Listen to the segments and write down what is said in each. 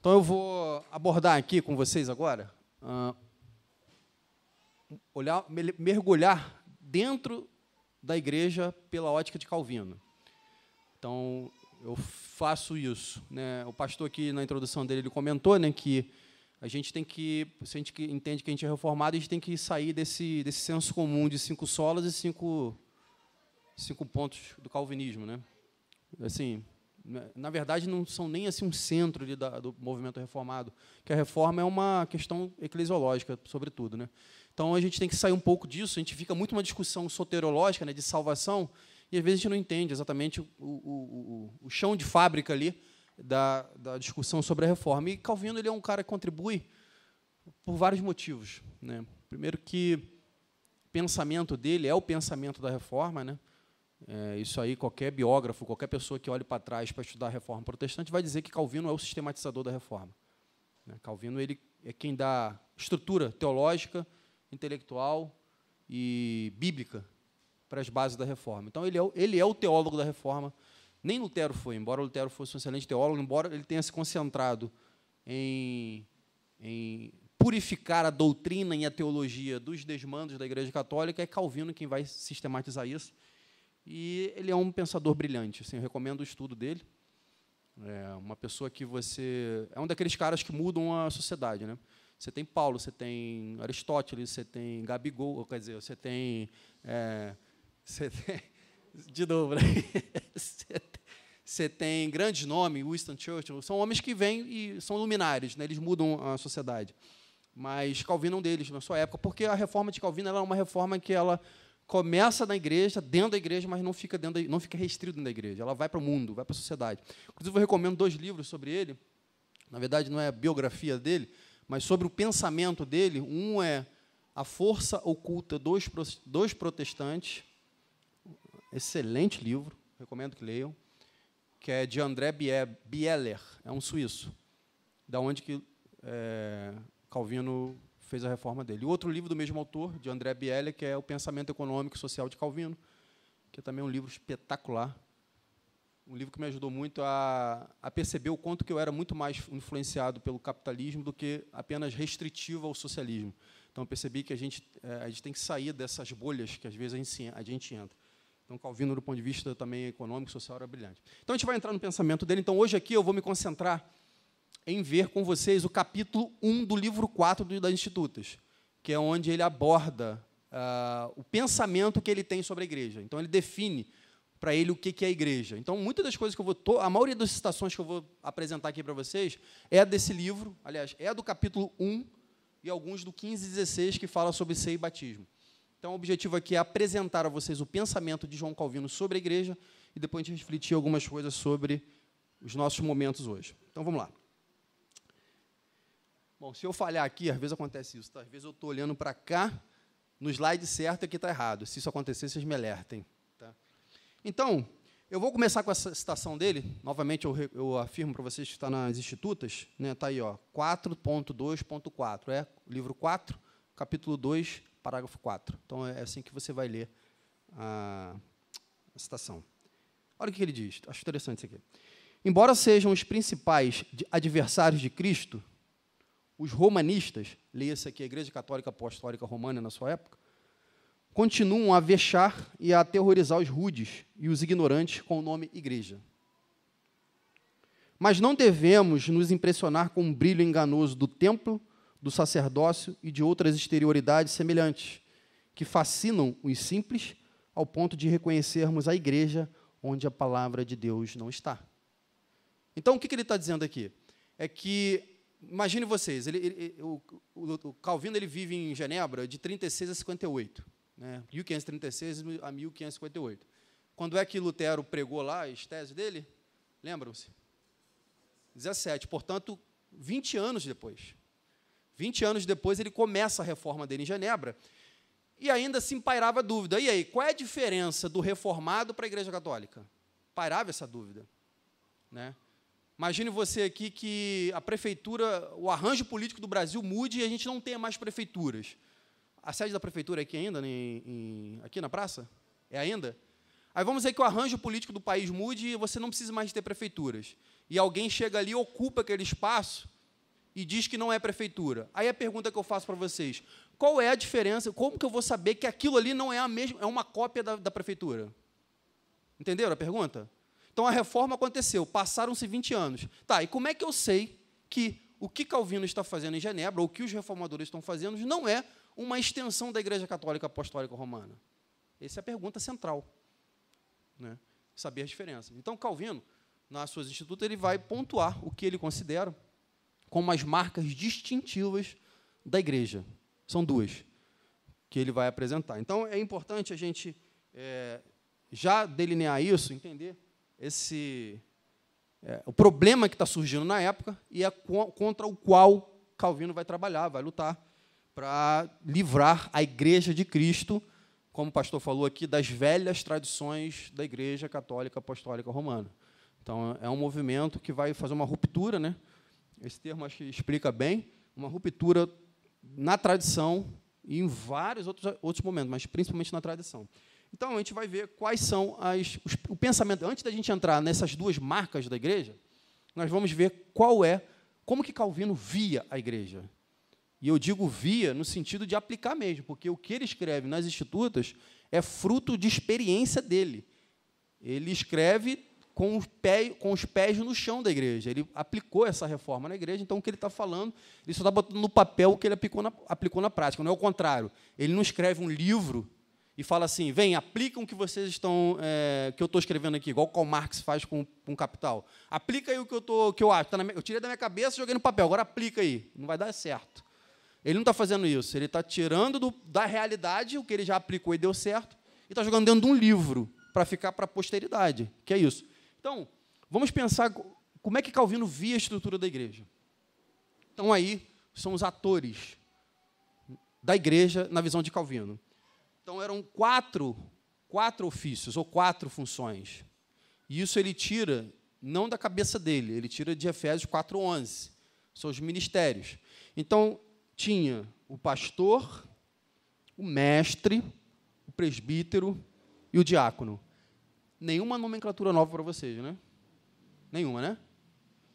Então, eu vou abordar aqui com vocês agora, mergulhar dentro da igreja pela ótica de Calvino. Então, eu faço isso, né? O pastor aqui, na introdução dele, ele comentou, né, que a gente tem que, se a gente entende que a gente é reformado, a gente tem que sair desse senso comum de 5 solas e 5 pontos do calvinismo, né? Assim, na verdade, não são nem assim um centro ali do movimento reformado, que a reforma é uma questão eclesiológica, sobretudo, né? Então, a gente tem que sair um pouco disso. A gente fica muito numa discussão soteriológica, né, de salvação, e, às vezes, a gente não entende exatamente o chão de fábrica ali da discussão sobre a reforma. E Calvino ele é um cara que contribui por vários motivos, né? Primeiro que o pensamento dele é o pensamento da reforma, né? Isso aí, qualquer biógrafo, qualquer pessoa que olhe para trás para estudar a reforma protestante vai dizer que Calvino é o sistematizador da reforma. Calvino ele é quem dá estrutura teológica, intelectual e bíblica para as bases da reforma. Então, ele é o teólogo da reforma. Nem Lutero foi, embora Lutero fosse um excelente teólogo, embora ele tenha se concentrado em purificar a doutrina e a teologia dos desmandos da Igreja Católica, é Calvino quem vai sistematizar isso. E ele é um pensador brilhante. Assim, eu recomendo o estudo dele. É uma pessoa que é um daqueles caras que mudam a sociedade, né? Você tem Paulo, você tem Aristóteles, você tem Gabigol, quer dizer, você tem de novo, né? Você tem grandes nomes, Winston Churchill, são homens que vêm e são luminares, né? Eles mudam a sociedade. Mas Calvino é um deles na sua época, porque a reforma de Calvino ela é uma reforma que ela começa na igreja, dentro da igreja, mas não fica restrito dentro da igreja. Ela vai para o mundo, vai para a sociedade. Inclusive, eu recomendo 2 livros sobre ele. Na verdade, não é a biografia dele, mas sobre o pensamento dele. Um é A Força Oculta dos Protestantes. Excelente livro, recomendo que leiam, que é de André Bieler, é um suíço, da onde que Calvino fez a reforma dele. Outro livro do mesmo autor, de André Bieler, que é O Pensamento Econômico e Social de Calvino, que é também um livro espetacular, um livro que me ajudou muito a perceber o quanto que eu era muito mais influenciado pelo capitalismo do que apenas restritivo ao socialismo. Então, eu percebi que a gente tem que sair dessas bolhas que, às vezes, a gente entra. Então, Calvino, do ponto de vista também econômico, social, era brilhante. Então, a gente vai entrar no pensamento dele. Então, hoje aqui eu vou me concentrar em ver com vocês o capítulo 1 do livro 4 das Institutas, que é onde ele aborda o pensamento que ele tem sobre a igreja. Então, ele define para ele o que é a igreja. Então, muitas das coisas que a maioria das citações que eu vou apresentar aqui para vocês é desse livro, aliás, é do capítulo 1 e alguns do 15 e 16, que fala sobre ceia e batismo. Então, o objetivo aqui é apresentar a vocês o pensamento de João Calvino sobre a igreja e depois a gente refletir algumas coisas sobre os nossos momentos hoje. Então, vamos lá. Bom, se eu falhar aqui, às vezes acontece isso, tá? Às vezes eu estou olhando para cá, no slide certo, e aqui está errado. Se isso acontecer, vocês me alertem. Tá? Então, eu vou começar com essa citação dele. Novamente, eu afirmo para vocês que está nas Institutas. Está aí, 4.2.4. É livro 4, capítulo 2, parágrafo 4. Então, é assim que você vai ler a citação. Olha o que ele diz. Acho interessante isso aqui. Embora sejam os principais adversários de Cristo, os romanistas, leia-se aqui a Igreja Católica Apostólica Romana na sua época, continuam a vexar e a aterrorizar os rudes e os ignorantes com o nome igreja. Mas não devemos nos impressionar com o brilho enganoso do templo, do sacerdócio e de outras exterioridades semelhantes, que fascinam os simples ao ponto de reconhecermos a igreja onde a palavra de Deus não está. Então, o que ele está dizendo aqui? É que, imagine vocês, o Calvino ele vive em Genebra de 36 a 58, né, 1536 a 1558. Quando é que Lutero pregou lá as teses dele? Lembram-se? 17, portanto, 20 anos depois. 20 anos depois, ele começa a reforma dele em Genebra, e ainda assim pairava a dúvida. E aí, qual é a diferença do reformado para a Igreja Católica? Pairava essa dúvida, né? Imagine você aqui que a prefeitura, o arranjo político do Brasil mude e a gente não tenha mais prefeituras. A sede da prefeitura é aqui ainda, aqui na praça? É ainda? Aí vamos dizer que o arranjo político do país mude e você não precisa mais ter prefeituras. E alguém chega ali, ocupa aquele espaço e diz que não é prefeitura. Aí a pergunta que eu faço para vocês, qual é a diferença, como que eu vou saber que aquilo ali não é a mesma, é uma cópia da prefeitura? Entenderam a pergunta? Então, a reforma aconteceu, passaram-se 20 anos. Tá, e como é que eu sei que o que Calvino está fazendo em Genebra, ou o que os reformadores estão fazendo, não é uma extensão da Igreja Católica Apostólica Romana? Essa é a pergunta central, né? Saber as diferenças. Então, Calvino, nas suas institutas, ele vai pontuar o que ele considera como as marcas distintivas da Igreja. São duas que ele vai apresentar. Então, é importante a gente já delinear isso, entender o problema que está surgindo na época e contra o qual Calvino vai trabalhar, vai lutar para livrar a Igreja de Cristo, como o pastor falou aqui, das velhas tradições da Igreja Católica Apostólica Romana. Então, é um movimento que vai fazer uma ruptura, né? Esse termo acho que explica bem, uma ruptura na tradição e em vários outros momentos, mas principalmente na tradição. Então, a gente vai ver quais são o pensamento. Antes da gente entrar nessas duas marcas da Igreja, nós vamos ver como que Calvino via a Igreja. E eu digo via no sentido de aplicar mesmo, porque o que ele escreve nas Institutas é fruto de experiência dele. Ele escreve com os pés no chão da Igreja. Ele aplicou essa reforma na Igreja, então o que ele está falando, ele só está botando no papel o que ele aplicou na prática, não é o contrário. Ele não escreve um livro e fala assim, vem, aplicam o que vocês estão, que eu estou escrevendo aqui, igual o Karl Marx faz com Capital. Aplica aí o que eu acho. Eu tirei da minha cabeça e joguei no papel, agora aplica aí. Não vai dar certo. Ele não está fazendo isso, ele está tirando da realidade o que ele já aplicou e deu certo, e está jogando dentro de um livro para ficar para a posteridade, que é isso. Então, vamos pensar como é que Calvino via a estrutura da Igreja. Então, aí são os atores da Igreja na visão de Calvino. Então, eram quatro ofícios, ou 4 funções. E isso ele tira, não da cabeça dele, ele tira de Efésios 4:11. São os ministérios. Então, tinha o pastor, o mestre, o presbítero e o diácono. Nenhuma nomenclatura nova para vocês, né? Nenhuma, né?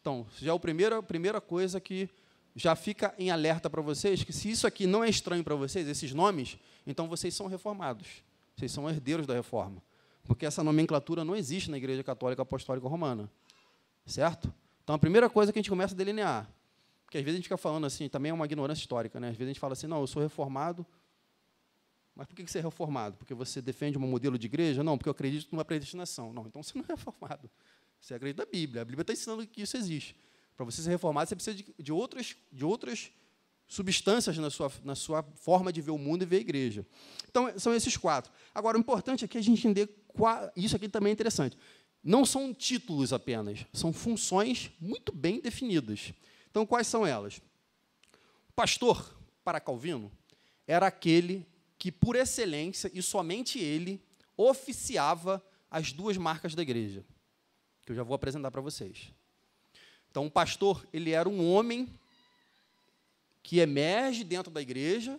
Então, já é a primeira coisa que já fica em alerta para vocês, que se isso aqui não é estranho para vocês, esses nomes, então vocês são reformados. Vocês são herdeiros da reforma. Porque essa nomenclatura não existe na Igreja Católica Apostólica Romana. Certo? Então, a primeira coisa que a gente começa a delinear, porque às vezes a gente fica falando assim, também é uma ignorância histórica, né? Às vezes a gente fala assim, não, eu sou reformado. Mas por que você é reformado? Porque você defende um modelo de igreja? Não, porque eu acredito numa predestinação. Não, então você não é reformado. Você acredita na Bíblia. A Bíblia está ensinando que isso existe. Para você ser reformado, você precisa de outras substâncias na sua forma de ver o mundo e ver a igreja. Então, são esses 4. Agora, o importante aqui é a gente entender, isso aqui também é interessante, não são títulos apenas, são funções muito bem definidas. Então, quais são elas? O pastor, para Calvino, era aquele que, por excelência, e somente ele, oficiava as 2 marcas da igreja, que eu já vou apresentar para vocês. Então, o pastor, ele era um homem que emerge dentro da igreja,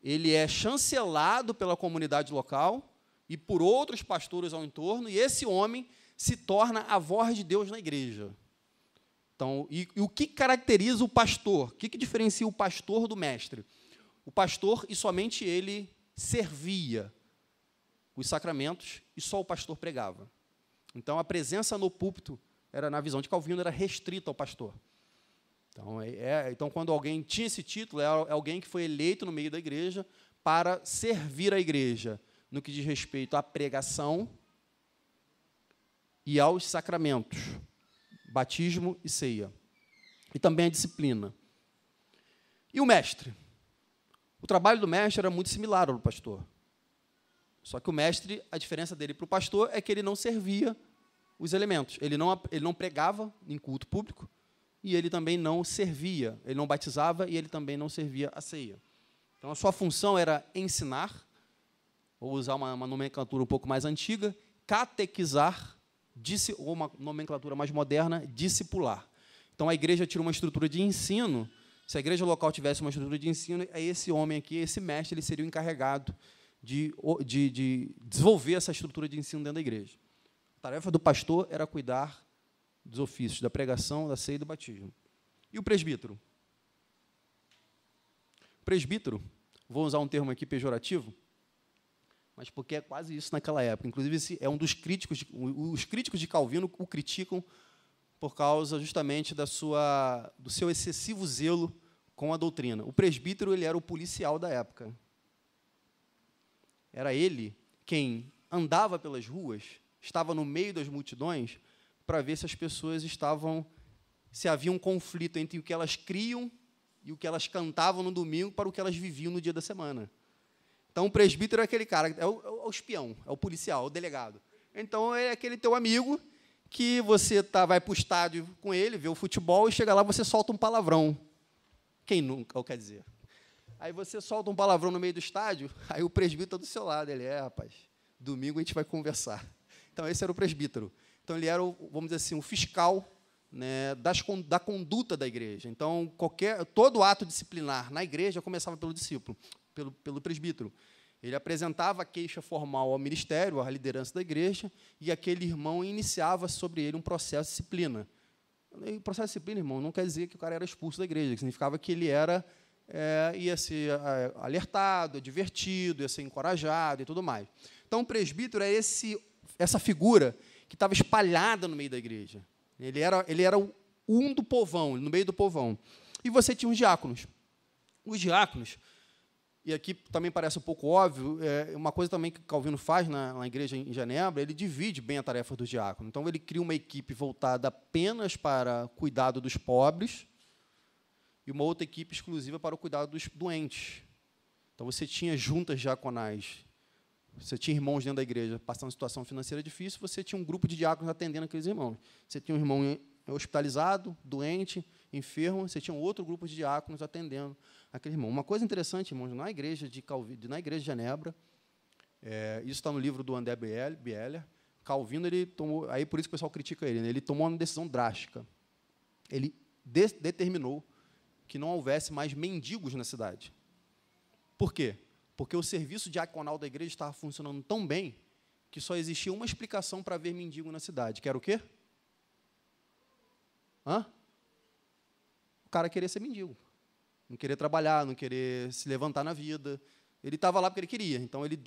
ele é chancelado pela comunidade local e por outros pastores ao entorno, e esse homem se torna a voz de Deus na igreja. Então, e o que caracteriza o pastor? O que diferencia o pastor do mestre? O pastor, e somente ele, servia os sacramentos e só o pastor pregava. Então, a presença no púlpito, na visão de Calvino, era restrita ao pastor. Então, quando alguém tinha esse título, é alguém que foi eleito no meio da igreja para servir a igreja no que diz respeito à pregação e aos sacramentos, batismo e ceia, e também a disciplina. E o mestre? O trabalho do mestre era muito similar ao do pastor. Só que o mestre, a diferença dele para o pastor é que ele não servia os elementos. Ele não pregava em culto público e ele também não servia. Ele não batizava e ele também não servia a ceia. Então, a sua função era ensinar, ou usar uma nomenclatura um pouco mais antiga, catequizar, ou uma nomenclatura mais moderna, discipular. Então, a igreja tira uma estrutura de ensino. Se a igreja local tivesse uma estrutura de ensino, esse homem aqui, esse mestre, ele seria o encarregado de desenvolver essa estrutura de ensino dentro da igreja. A tarefa do pastor era cuidar dos ofícios, da pregação, da ceia e do batismo. E o presbítero? O presbítero, vou usar um termo aqui pejorativo, mas porque é quase isso naquela época. Inclusive, esse é um dos críticos, os críticos de Calvino o criticam por causa justamente do seu excessivo zelo com a doutrina. O presbítero ele era o policial da época. Era ele quem andava pelas ruas, estava no meio das multidões, para ver se as pessoas se havia um conflito entre o que elas criam e o que elas cantavam no domingo para o que elas viviam no dia da semana. Então, o presbítero é aquele cara, é o espião, é o policial, é o delegado. Então, é aquele teu amigo que você vai para o estádio com ele, vê o futebol, e chega lá, você solta um palavrão. Quem nunca, quer dizer? Aí você solta um palavrão no meio do estádio, aí o presbítero está do seu lado. Ele, rapaz, domingo a gente vai conversar. Então, esse era o presbítero. Então, ele era, vamos dizer assim, o fiscal, né, da conduta da igreja. Então, todo ato disciplinar na igreja começava pelo discípulo, pelo presbítero. Ele apresentava a queixa formal ao ministério, à liderança da igreja, e aquele irmão iniciava sobre ele um processo de disciplina. E o processo de disciplina, irmão, não quer dizer que o cara era expulso da igreja, que significava que ele ia ser alertado, advertido, ia ser encorajado e tudo mais. Então, o presbítero é essa figura que estava espalhada no meio da igreja. Ele era um do povão, no meio do povão. E você tinha os diáconos. Os diáconos, e aqui também parece um pouco óbvio, uma coisa também que Calvino faz na igreja em Genebra, ele divide bem a tarefa dos diáconos. Então, ele cria uma equipe voltada apenas para cuidado dos pobres e uma outra equipe exclusiva para o cuidado dos doentes. Então, você tinha juntas diaconais, você tinha irmãos dentro da igreja passando situação financeira difícil, você tinha um grupo de diáconos atendendo aqueles irmãos. Você tinha um irmão hospitalizado, doente, enfermo, você tinha um outro grupo de diáconos atendendo aquele irmão. Uma coisa interessante, irmãos, na igreja de Genebra, isso está no livro do André Bieler, Calvino, ele tomou, aí por isso que o pessoal critica ele, né? Ele tomou uma decisão drástica. Ele determinou que não houvesse mais mendigos na cidade. Por quê? Porque o serviço diaconal da igreja estava funcionando tão bem que só existia uma explicação para haver mendigo na cidade, que era o quê? O cara queria ser mendigo. Não querer trabalhar, não querer se levantar na vida. Ele estava lá porque ele queria. Então, ele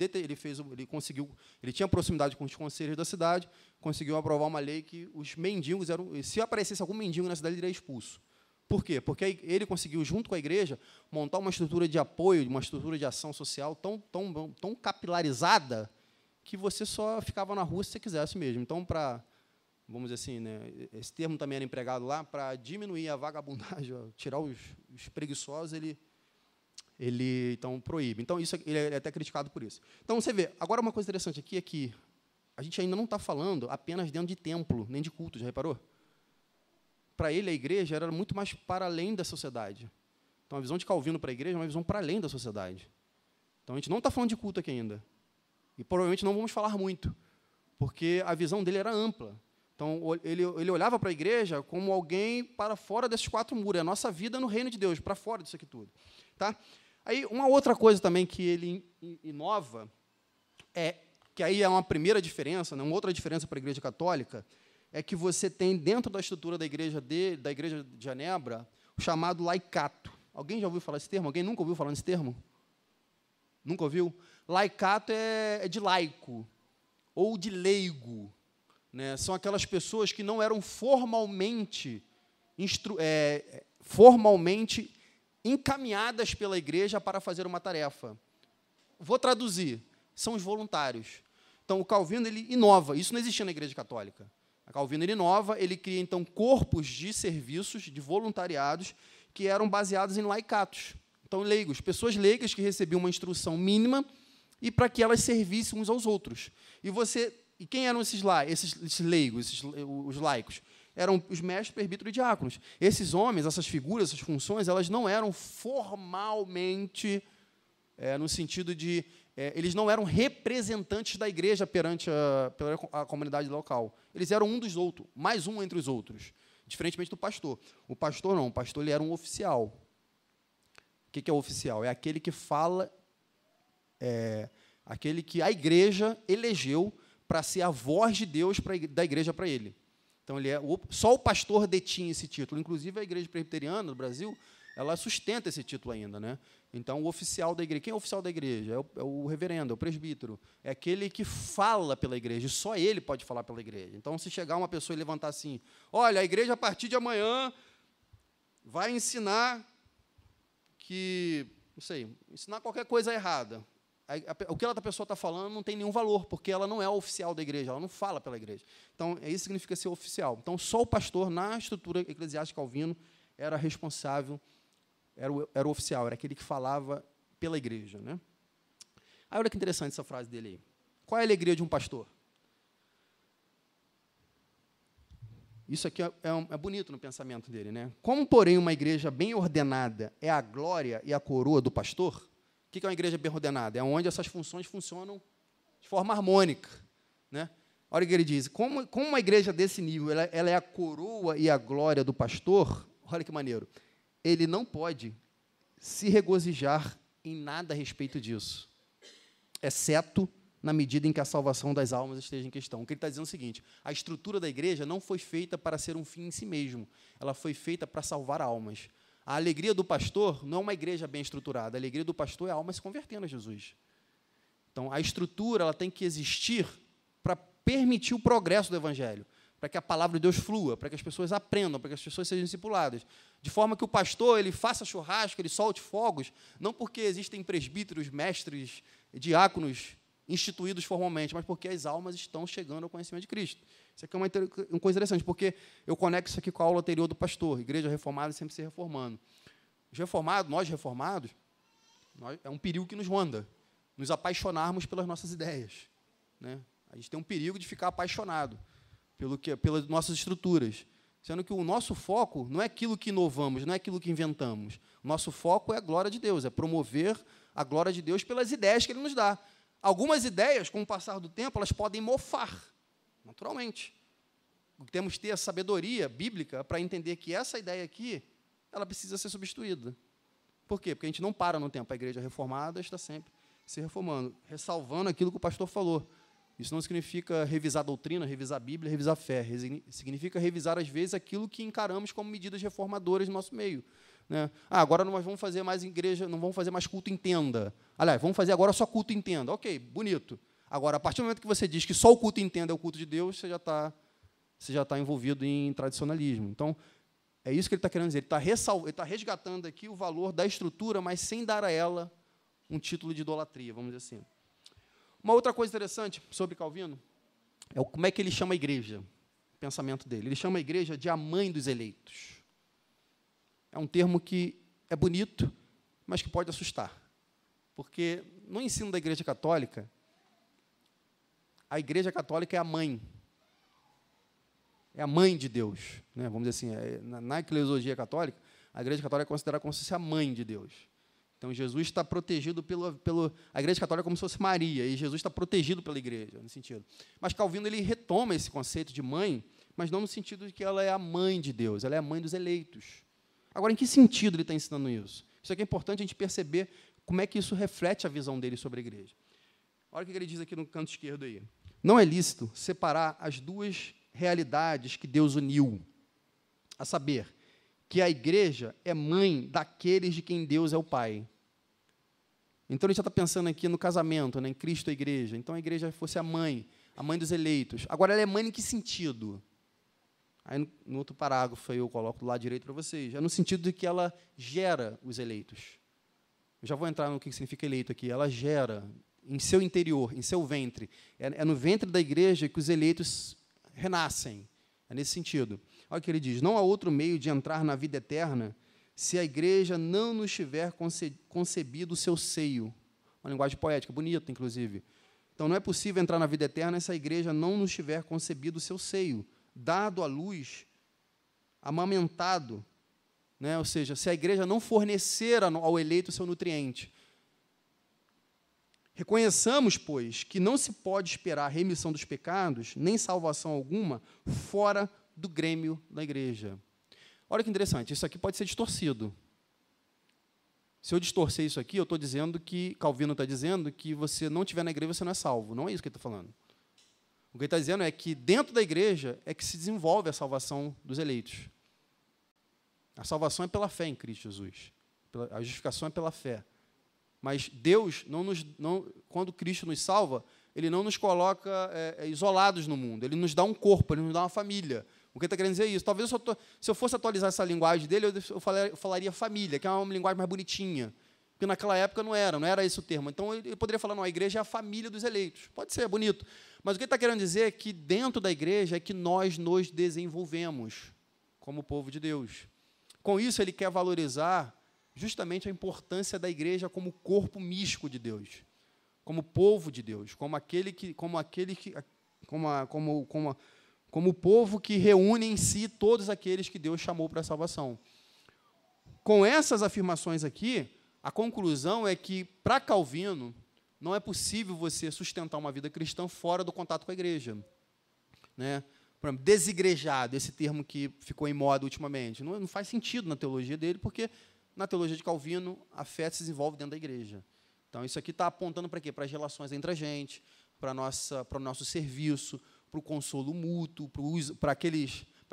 conseguiu, ele tinha proximidade com os conselheiros da cidade, conseguiu aprovar uma lei que os mendigos se aparecesse algum mendigo na cidade, ele era expulso. Por quê? Porque ele conseguiu, junto com a igreja, montar uma estrutura de apoio, uma estrutura de ação social tão capilarizada que você só ficava na rua se você quisesse mesmo. Então, vamos dizer assim, né, esse termo também era empregado lá, para diminuir a vagabundagem, tirar os preguiçosos, ele então proíbe. Então, ele é até criticado por isso. Então, você vê, agora uma coisa interessante aqui é que a gente ainda não está falando apenas dentro de templo, nem de culto, já reparou? Para ele, a igreja era muito mais para além da sociedade. Então, a visão de Calvino para a igreja é uma visão para além da sociedade. Então, a gente não está falando de culto aqui ainda. E, provavelmente, não vamos falar muito, porque a visão dele era ampla. Então, ele olhava para a igreja como alguém para fora desses quatro muros, é a nossa vida no reino de Deus, para fora disso aqui tudo. Tá? Aí, uma outra coisa também que ele inova, que aí é uma primeira diferença, né, uma outra diferença para a igreja católica, é que você tem, dentro da estrutura da igreja de Genebra, o chamado laicato. Alguém já ouviu falar esse termo? Alguém nunca ouviu falar nesse termo? Nunca ouviu? Laicato é de laico, ou de leigo. Né? São aquelas pessoas que não eram formalmente encaminhadas pela igreja para fazer uma tarefa. Vou traduzir. São os voluntários. Então, o Calvino ele inova. Isso não existia na igreja católica. A Calvino ele inova, ele cria, então, corpos de serviços, de voluntariados, que eram baseados em laicatos. Então, leigos, pessoas leigas que recebiam uma instrução mínima e para que elas servissem uns aos outros. E quem eram esses leigos, os laicos? Eram os mestres, presbíteros e diáconos. Esses homens, essas figuras, essas funções, elas não eram formalmente, no sentido de... eles não eram representantes da igreja perante a comunidade local. Eles eram um dos outros, mais um entre os outros, diferentemente do pastor. O pastor não, o pastor ele era um oficial. O que é o oficial? É aquele que fala, aquele que a igreja elegeu para ser a voz de Deus da igreja para ele. Então, só o pastor detinha esse título. Inclusive, a Igreja Presbiteriana do Brasil, ela sustenta esse título ainda, né? Então, o oficial da igreja... Quem é o oficial da igreja? É o reverendo, é o presbítero. É aquele que fala pela igreja, e só ele pode falar pela igreja. Então, se chegar uma pessoa e levantar assim, olha, a igreja, a partir de amanhã, vai ensinar que... Não sei, ensinar qualquer coisa errada. O que a outra pessoa está falando não tem nenhum valor, porque ela não é oficial da igreja, ela não fala pela igreja. Então, isso significa ser oficial. Então, só o pastor, na estrutura eclesiástica Calvino, era responsável, era o oficial, era aquele que falava pela igreja. Né? Aí, olha que interessante essa frase dele aí. Qual é a alegria de um pastor? Isso aqui é bonito no pensamento dele. Né? Como, porém, uma igreja bem ordenada é a glória e a coroa do pastor, o que é uma igreja bem ordenada? É onde essas funções funcionam de forma harmônica. Né? Olha o que ele diz. Como uma igreja desse nível ela é a coroa e a glória do pastor, olha que maneiro, ele não pode se regozijar em nada a respeito disso, exceto na medida em que a salvação das almas esteja em questão. O que ele está dizendo é o seguinte, a estrutura da igreja não foi feita para ser um fim em si mesmo, ela foi feita para salvar almas. A alegria do pastor não é uma igreja bem estruturada, a alegria do pastor é a alma se convertendo a Jesus. Então, a estrutura ela tem que existir para permitir o progresso do evangelho, para que a palavra de Deus flua, para que as pessoas aprendam, para que as pessoas sejam discipuladas. De forma que o pastor ele faça churrasco, ele solte fogos, não porque existem presbíteros, mestres, diáconos instituídos formalmente, mas porque as almas estão chegando ao conhecimento de Cristo. Isso aqui é uma coisa interessante, porque eu conecto isso aqui com a aula anterior do pastor. Igreja reformada sempre se reformando. Os reformados, nós reformados, é um perigo que nos ronda, nos apaixonarmos pelas nossas ideias. Né? A gente tem um perigo de ficar apaixonado pelas nossas estruturas, sendo que o nosso foco não é aquilo que inovamos, não é aquilo que inventamos. O nosso foco é a glória de Deus, é promover a glória de Deus pelas ideias que Ele nos dá. Algumas ideias, com o passar do tempo, elas podem mofar, naturalmente. Temos que ter a sabedoria bíblica para entender que essa ideia aqui, ela precisa ser substituída. Por quê? Porque a gente não para no tempo. A igreja reformada está sempre se reformando, ressalvando aquilo que o pastor falou. Isso não significa revisar a doutrina, revisar a Bíblia, revisar a fé. Significa revisar, às vezes, aquilo que encaramos como medidas reformadoras no nosso meio. Né? Agora nós vamos fazer mais igreja, não vamos fazer mais culto em tenda. Aliás, vamos fazer agora só culto em tenda. Ok, bonito. Agora, a partir do momento que você diz que só o culto em tenda é o culto de Deus, você já está envolvido em tradicionalismo. Então, é isso que ele está querendo dizer. Ele está resgatando aqui o valor da estrutura, mas sem dar a ela um título de idolatria, vamos dizer assim. Uma outra coisa interessante sobre Calvino é como é que ele chama a igreja, o pensamento dele. Ele chama a igreja de a mãe dos eleitos. É um termo que é bonito, mas que pode assustar. Porque no ensino da Igreja Católica, a Igreja Católica é a mãe. É a mãe de Deus. Né? Vamos dizer assim, na eclesiologia católica, a Igreja Católica é considerada como se fosse a mãe de Deus. Então, Jesus está protegido a Igreja Católica é como se fosse Maria, e Jesus está protegido pela Igreja, nesse sentido. Mas Calvino ele retoma esse conceito de mãe, mas não no sentido de que ela é a mãe de Deus, ela é a mãe dos eleitos. Agora, em que sentido ele está ensinando isso? Isso aqui é importante a gente perceber como é que isso reflete a visão dele sobre a igreja. Olha o que ele diz aqui no canto esquerdo aí. Não é lícito separar as duas realidades que Deus uniu, a saber, que a igreja é mãe daqueles de quem Deus é o Pai. Então, a gente já está pensando aqui no casamento, né, em Cristo a igreja. Então, a igreja fosse a mãe dos eleitos. Agora, ela é mãe em que sentido? Aí, no outro parágrafo, eu coloco do lado direito para vocês. É no sentido de que ela gera os eleitos. Eu já vou entrar no que significa eleito aqui. Ela gera em seu interior, em seu ventre. É no ventre da igreja que os eleitos renascem. É nesse sentido. Olha o que ele diz. Não há outro meio de entrar na vida eterna se a igreja não nos tiver concebido o seu seio. Uma linguagem poética, bonita, inclusive. Então, não é possível entrar na vida eterna se a igreja não nos tiver concebido o seu seio, dado à luz, amamentado, né? Ou seja, se a igreja não fornecer ao eleito o seu nutriente. Reconheçamos, pois, que não se pode esperar remissão dos pecados, nem salvação alguma, fora do grêmio da igreja. Olha que interessante, isso aqui pode ser distorcido. Se eu distorcer isso aqui, eu estou dizendo que, Calvino está dizendo que você não estiver na igreja, você não é salvo. Não é isso que ele está falando. O que ele está dizendo é que dentro da igreja é que se desenvolve a salvação dos eleitos. A salvação é pela fé em Cristo Jesus. A justificação é pela fé. Mas Deus, quando Cristo nos salva, Ele não nos coloca isolados no mundo. Ele nos dá um corpo, Ele nos dá uma família. O que ele está querendo dizer é isso. Talvez se eu fosse atualizar essa linguagem dele, eu falaria família, que é uma linguagem mais bonitinha. Porque naquela época não era esse o termo. Então, ele poderia falar, não, a igreja é a família dos eleitos. Pode ser, é bonito. Mas o que ele está querendo dizer é que dentro da igreja é que nós nos desenvolvemos como povo de Deus. Com isso, ele quer valorizar justamente a importância da igreja como corpo místico de Deus, como povo de Deus, como o povo que reúne em si todos aqueles que Deus chamou para a salvação. Com essas afirmações aqui, a conclusão é que, para Calvino, não é possível você sustentar uma vida cristã fora do contato com a igreja. Né? Por exemplo, desigrejado, esse termo que ficou em moda ultimamente, não faz sentido na teologia dele, porque na teologia de Calvino a fé se desenvolve dentro da igreja. Então, isso aqui está apontando para quê? Para as relações entre a gente, para o nosso serviço, para o consolo mútuo, para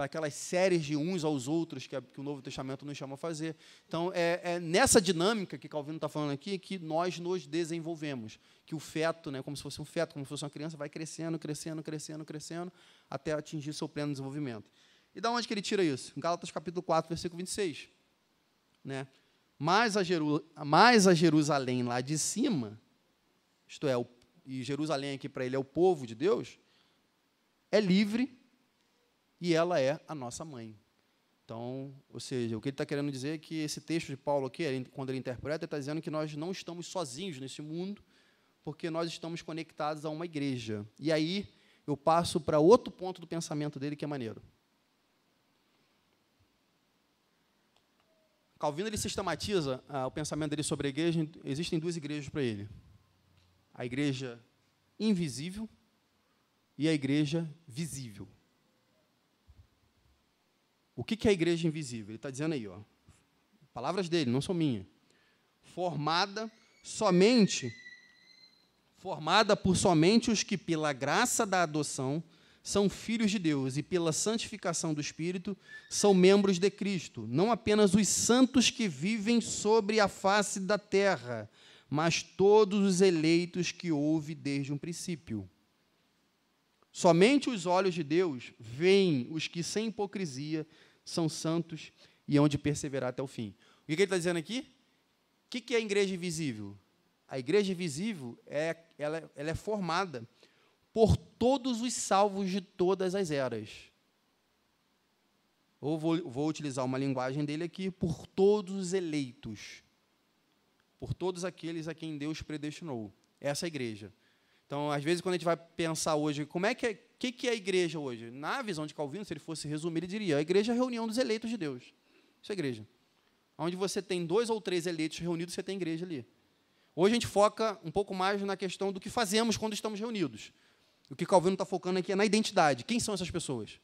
aquelas séries de uns aos outros que o Novo Testamento nos chama a fazer. Então, é nessa dinâmica que Calvino está falando aqui que nós nos desenvolvemos, que o feto, né, como se fosse um feto, como se fosse uma criança, vai crescendo, crescendo, crescendo, crescendo, até atingir seu pleno desenvolvimento. E de onde que ele tira isso? Em Gálatas capítulo 4, versículo 26. Né? Mas a Jerusalém lá de cima, isto é, e Jerusalém aqui para ele é o povo de Deus, é livre e ela é a nossa mãe. Então, ou seja, o que ele está querendo dizer é que esse texto de Paulo aqui, quando ele interpreta, ele está dizendo que nós não estamos sozinhos nesse mundo, porque nós estamos conectados a uma igreja. E aí eu passo para outro ponto do pensamento dele que é maneiro. Calvino ele sistematiza o pensamento dele sobre a igreja. Existem duas igrejas para ele: a igreja invisível e a igreja visível. O que é a igreja invisível? Ele está dizendo aí, ó, palavras dele, não são minhas. Formada por somente os que, pela graça da adoção, são filhos de Deus e, pela santificação do Espírito, são membros de Cristo. Não apenas os santos que vivem sobre a face da terra, mas todos os eleitos que houve desde um princípio. Somente os olhos de Deus veem os que, sem hipocrisia, são santos e hão de perseverar até o fim. O que ele está dizendo aqui? O que é a igreja invisível? A igreja invisível ela é formada por todos os salvos de todas as eras. Ou vou utilizar uma linguagem dele aqui, por todos os eleitos. Por todos aqueles a quem Deus predestinou. Essa é a igreja. Então, às vezes, quando a gente vai pensar hoje, que é a igreja hoje? Na visão de Calvino, se ele fosse resumir, ele diria: a igreja é a reunião dos eleitos de Deus. Isso é igreja. Onde você tem 2 ou 3 eleitos reunidos, você tem igreja ali. Hoje a gente foca um pouco mais na questão do que fazemos quando estamos reunidos. O que Calvino está focando aqui é na identidade. Quem são essas pessoas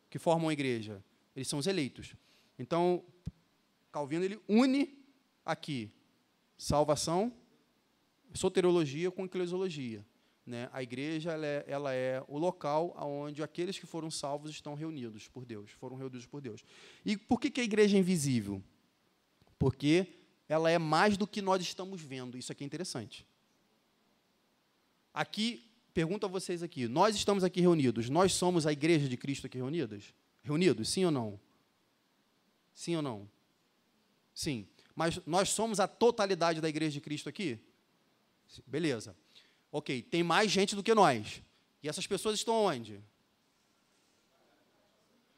que formam a igreja? Eles são os eleitos. Então, Calvino ele une aqui salvação, soteriologia com eclesiologia. Né? A igreja ela é o local onde aqueles que foram salvos estão reunidos por Deus, foram reunidos por Deus. E por que a igreja é invisível? Porque ela é mais do que nós estamos vendo. Isso aqui é interessante. Aqui, pergunto a vocês aqui, nós estamos aqui reunidos, nós somos a igreja de Cristo aqui reunidas? Reunidos, sim ou não? Sim ou não? Sim. Mas nós somos a totalidade da igreja de Cristo aqui? Beleza. Ok, tem mais gente do que nós. E essas pessoas estão onde?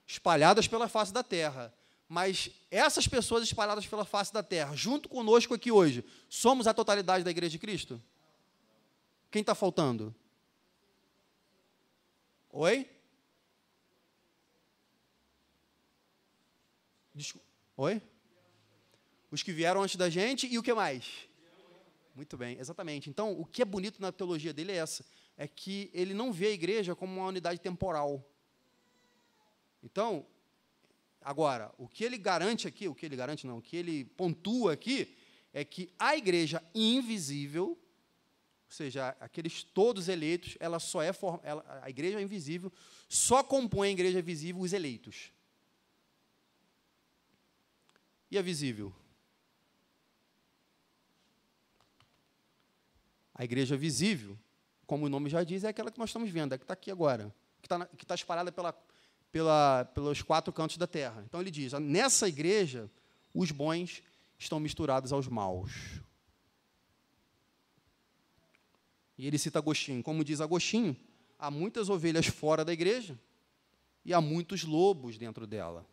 Espalhadas pela face da terra. Mas essas pessoas espalhadas pela face da terra, junto conosco aqui hoje, somos a totalidade da igreja de Cristo? Quem está faltando? Oi? Oi? Os que vieram antes da gente e o que mais? Muito bem, exatamente. Então, o que é bonito na teologia dele é essa, é que ele não vê a igreja como uma unidade temporal. Então, agora, o que ele garante aqui, o que ele pontua aqui, é que a igreja invisível seja, aqueles todos eleitos, ela só é a igreja invisível só compõe a igreja visível os eleitos. E a visível? A igreja visível, como o nome já diz, é aquela que nós estamos vendo, é que está aqui agora, que está espalhada pelos 4 cantos da terra. Então, ele diz, nessa igreja, os bons estão misturados aos maus. E ele cita Agostinho. Como diz Agostinho, há muitas ovelhas fora da igreja e há muitos lobos dentro dela.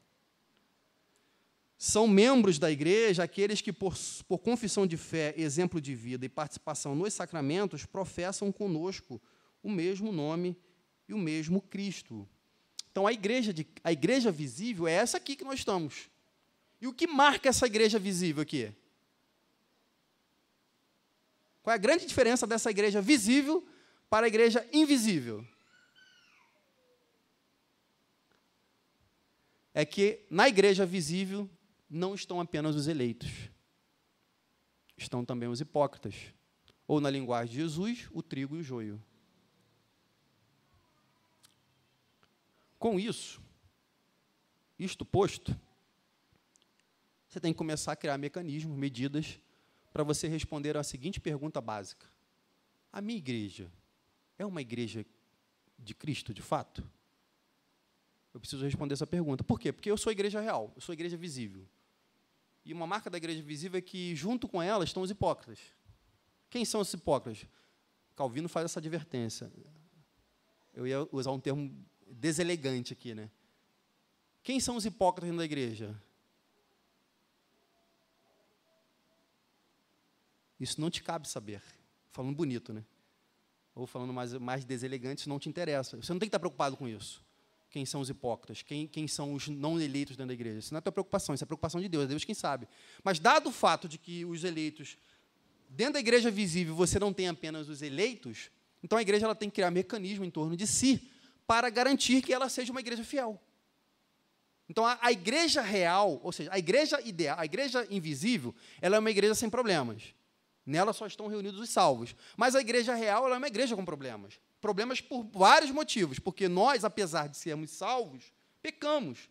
São membros da igreja aqueles que, por confissão de fé, exemplo de vida e participação nos sacramentos, professam conosco o mesmo nome e o mesmo Cristo. Então, a igreja visível é essa aqui que nós estamos. E o que marca essa igreja visível aqui? Qual é a grande diferença dessa igreja visível para a igreja invisível? É que na igreja visível não estão apenas os eleitos, estão também os hipócritas, ou, na linguagem de Jesus, o trigo e o joio. Com isso, isto posto, você tem que começar a criar mecanismos, medidas, para você responder à seguinte pergunta básica: a minha igreja é uma igreja de Cristo, de fato? Eu preciso responder essa pergunta. Por quê? Porque eu sou a igreja real, eu sou a igreja visível. E uma marca da igreja visível é que, junto com ela, estão os hipócritas. Quem são os hipócritas? Calvino faz essa advertência. Eu ia usar um termo deselegante aqui, né? Quem são os hipócritas da igreja? Isso não te cabe saber. Falando bonito, né? Ou falando mais deselegante, isso não te interessa. Você não tem que estar preocupado com isso. Quem são os hipócritas? Quem são os não eleitos dentro da igreja? Isso não é a tua preocupação, isso é a preocupação de Deus, é Deus quem sabe. Mas, dado o fato de que os eleitos, dentro da igreja visível, você não tem apenas os eleitos, então a igreja ela tem que criar mecanismo em torno de si para garantir que ela seja uma igreja fiel. Então, a igreja real, ou seja, a igreja ideal, a igreja invisível, ela é uma igreja sem problemas. Nela só estão reunidos os salvos. Mas a igreja real ela é uma igreja com problemas. Problemas por vários motivos. Porque nós, apesar de sermos salvos, pecamos.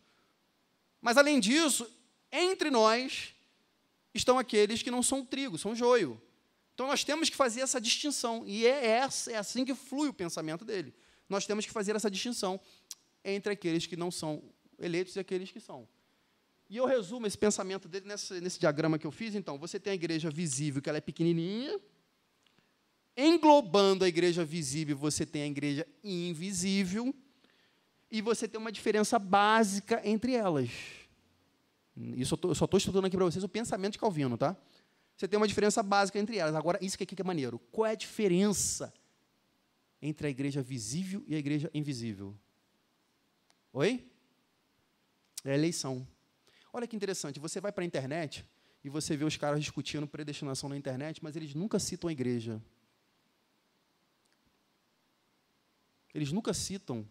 Mas, além disso, entre nós estão aqueles que não são trigo, são joio. Então, nós temos que fazer essa distinção. E é assim que flui o pensamento dele. Nós temos que fazer essa distinção entre aqueles que não são eleitos e aqueles que são. E eu resumo esse pensamento dele nesse diagrama que eu fiz. Então, você tem a igreja visível, que ela é pequenininha. Englobando a igreja visível, você tem a igreja invisível. E você tem uma diferença básica entre elas. Isso eu só estou estudando aqui para vocês o pensamento de Calvino, tá? Você tem uma diferença básica entre elas. Agora, isso aqui que é maneiro. Qual é a diferença entre a igreja visível e a igreja invisível? Oi? É a eleição. Olha que interessante, você vai para a internet e você vê os caras discutindo predestinação na internet, mas eles nunca citam a igreja. Eles nunca citam,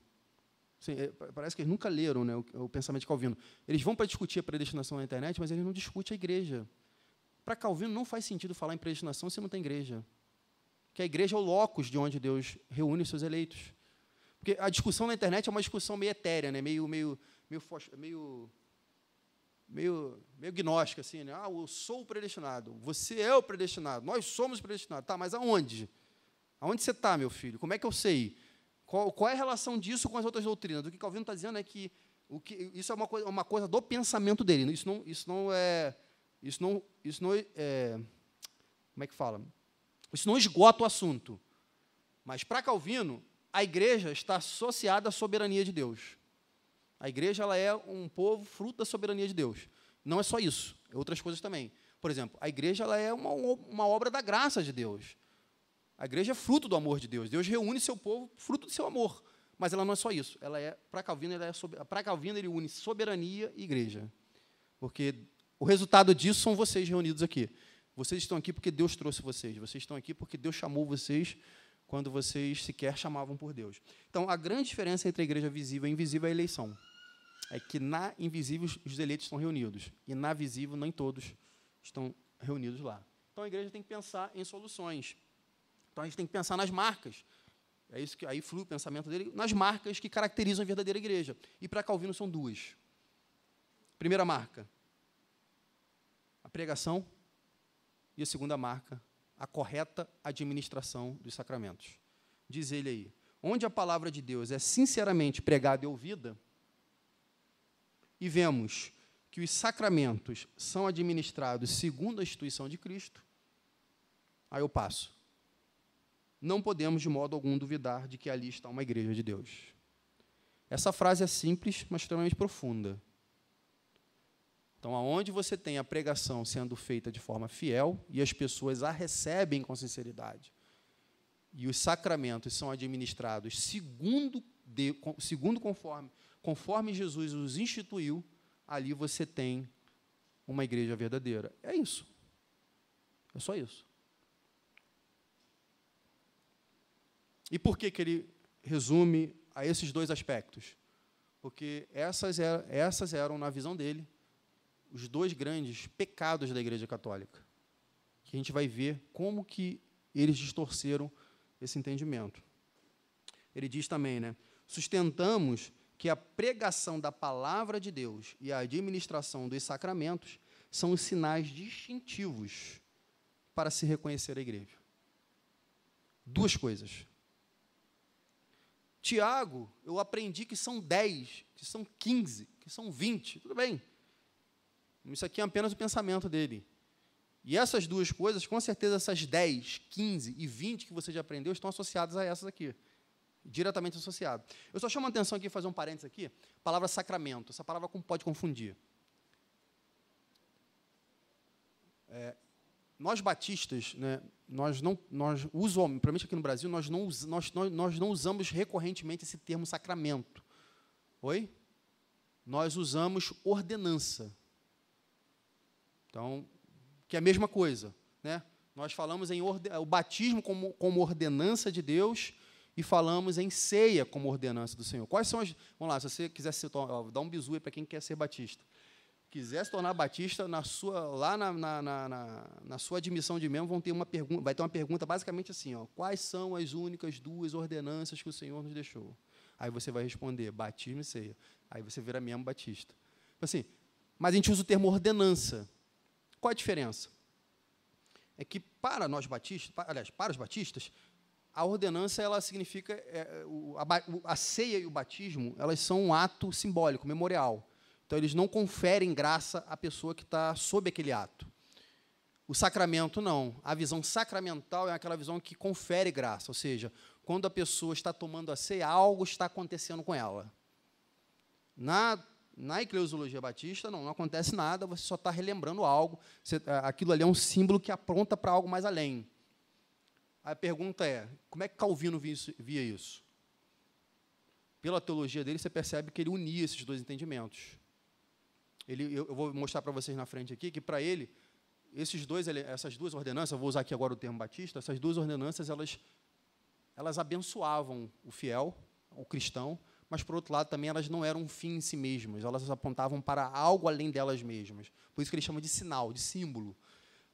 assim, parece que eles nunca leram, né, o pensamento de Calvino. Eles vão para discutir a predestinação na internet, mas eles não discutem a igreja. Para Calvino não faz sentido falar em predestinação se não tem igreja. Porque a igreja é o locus de onde Deus reúne os seus eleitos. Porque a discussão na internet é uma discussão meio etérea, né, meio gnóstica, assim, né? Eu sou o predestinado, você é o predestinado, nós somos predestinados. Tá, mas aonde? Aonde você está, meu filho? Como é que eu sei? Qual é a relação disso com as outras doutrinas? O que Calvino está dizendo é que isso é uma coisa do pensamento dele. Isso não é, como é que fala? Isso não esgota o assunto. Mas, para Calvino, a igreja está associada à soberania de Deus. A igreja ela é um povo fruto da soberania de Deus. Não é só isso, é outras coisas também. Por exemplo, a igreja ela é uma obra da graça de Deus. A igreja é fruto do amor de Deus. Deus reúne seu povo fruto do seu amor. Mas ela não é só isso. Para Calvino, ele une soberania e igreja. Porque o resultado disso são vocês reunidos aqui. Vocês estão aqui porque Deus trouxe vocês. Vocês estão aqui porque Deus chamou vocês quando vocês sequer chamavam por Deus. Então, a grande diferença entre a igreja visível e invisível é a eleição. É que na invisível os eleitos estão reunidos. E na visível nem todos estão reunidos lá. Então, a igreja tem que pensar em soluções. Então, a gente tem que pensar nas marcas. É isso que aí flui o pensamento dele, nas marcas que caracterizam a verdadeira igreja. E para Calvino são duas. Primeira marca, a pregação. E a segunda marca, a correta administração dos sacramentos. Diz ele aí, onde a palavra de Deus é sinceramente pregada e ouvida, e vemos que os sacramentos são administrados segundo a instituição de Cristo, aí eu passo. Não podemos, de modo algum, duvidar de que ali está uma igreja de Deus. Essa frase é simples, mas extremamente profunda. Então, aonde você tem a pregação sendo feita de forma fiel e as pessoas a recebem com sinceridade, e os sacramentos são administrados conforme Jesus os instituiu, ali você tem uma igreja verdadeira. É isso. É só isso. E por que ele resume a esses dois aspectos? Porque essas eram, na visão dele, os dois grandes pecados da Igreja Católica, que a gente vai ver como que eles distorceram esse entendimento. Ele diz também, né, sustentamos que a pregação da palavra de Deus e a administração dos sacramentos são os sinais distintivos para se reconhecer a igreja. Duas coisas. Tiago, eu aprendi que são 10, que são 15, que são 20, tudo bem. Isso aqui é apenas o pensamento dele. E essas duas coisas, com certeza, essas 10, 15 e 20 que você já aprendeu, estão associadas a essas aqui. Diretamente associadas. Eu só chamo a atenção aqui, fazer um parênteses aqui, a palavra sacramento. Essa palavra pode confundir. Nós batistas, né, nós usualmente, principalmente aqui no Brasil, nós não usamos recorrentemente esse termo sacramento. Oi? Nós usamos ordenança. Então, que é a mesma coisa, né? Nós falamos em o batismo como ordenança de Deus e falamos em ceia como ordenança do Senhor. Quais são as... Vamos lá, se você quiser dar um bisu aí para quem quer ser batista. Quiser se tornar batista, na sua admissão de membro, vai ter uma pergunta basicamente assim, ó, quais são as únicas duas ordenanças que o Senhor nos deixou? Aí você vai responder, batismo e ceia. Aí você vira membro batista. Assim, mas a gente usa o termo ordenança. Qual a diferença? É que para nós batistas, aliás, para os batistas, a ordenança ela significa a ceia e o batismo, elas são um ato simbólico, memorial. Então eles não conferem graça à pessoa que está sob aquele ato. O sacramento não. A visão sacramental é aquela visão que confere graça, ou seja, quando a pessoa está tomando a ceia, algo está acontecendo com ela. Na eclesiologia batista, não acontece nada, você só está relembrando algo, aquilo ali é um símbolo que apronta para algo mais além. A pergunta é, como é que Calvino via isso? Pela teologia dele, você percebe que ele unia esses dois entendimentos. Eu vou mostrar para vocês na frente aqui, que para ele, essas duas ordenanças, eu vou usar aqui agora o termo batista, essas duas ordenanças, elas abençoavam o fiel, o cristão, mas, por outro lado, também elas não eram um fim em si mesmas, elas apontavam para algo além delas mesmas. Por isso que ele chama de sinal, de símbolo.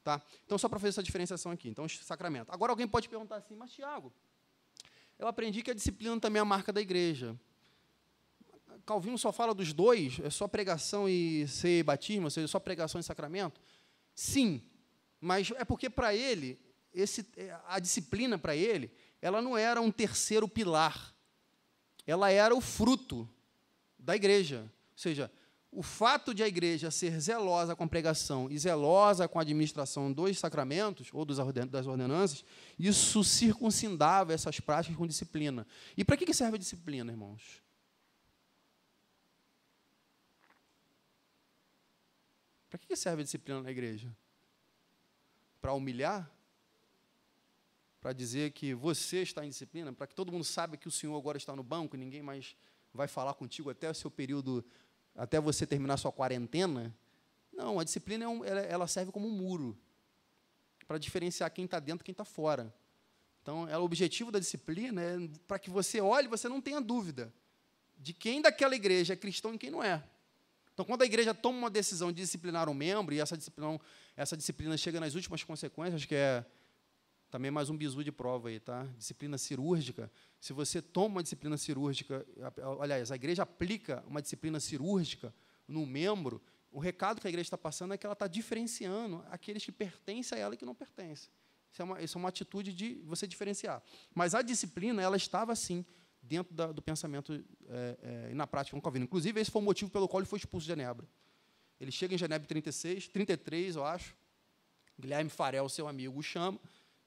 Tá? Então, só para fazer essa diferenciação aqui. Então, sacramento. Agora, alguém pode perguntar assim, mas, Tiago, eu aprendi que a disciplina também é a marca da igreja. Calvino só fala dos dois? É só pregação e ceia e batismo? Ou seja, só pregação e sacramento? Sim, mas é porque, para ele, a disciplina, para ele, ela não era um terceiro pilar. Ela era o fruto da igreja. Ou seja, o fato de a igreja ser zelosa com a pregação e zelosa com a administração dos sacramentos, ou das ordenanças, isso circuncindava essas práticas com disciplina. E para que serve a disciplina, irmãos? Para que serve a disciplina na igreja? Para humilhar? Para dizer que você está em disciplina? Para que todo mundo saiba que o Senhor agora está no banco e ninguém mais vai falar contigo até o seu período, até você terminar a sua quarentena? Não, a disciplina ela serve como um muro para diferenciar quem está dentro e quem está fora. Então, o objetivo da disciplina é para que você olhe e você não tenha dúvida de quem daquela igreja é cristão e quem não é. Então, quando a igreja toma uma decisão de disciplinar um membro, e essa disciplina chega nas últimas consequências, que é Também mais um bizu de prova aí, tá? Disciplina cirúrgica. Se você toma uma disciplina cirúrgica, aliás, a igreja aplica uma disciplina cirúrgica no membro, o recado que a igreja está passando é que ela está diferenciando aqueles que pertencem a ela e que não pertencem. Isso é uma atitude de você diferenciar. Mas a disciplina, ela estava, sim, dentro do pensamento e na prática com Calvino. Inclusive, esse foi o motivo pelo qual ele foi expulso de Genebra. Ele chega em Genebra em 33, eu acho. Guilherme Farel, seu amigo, o chama.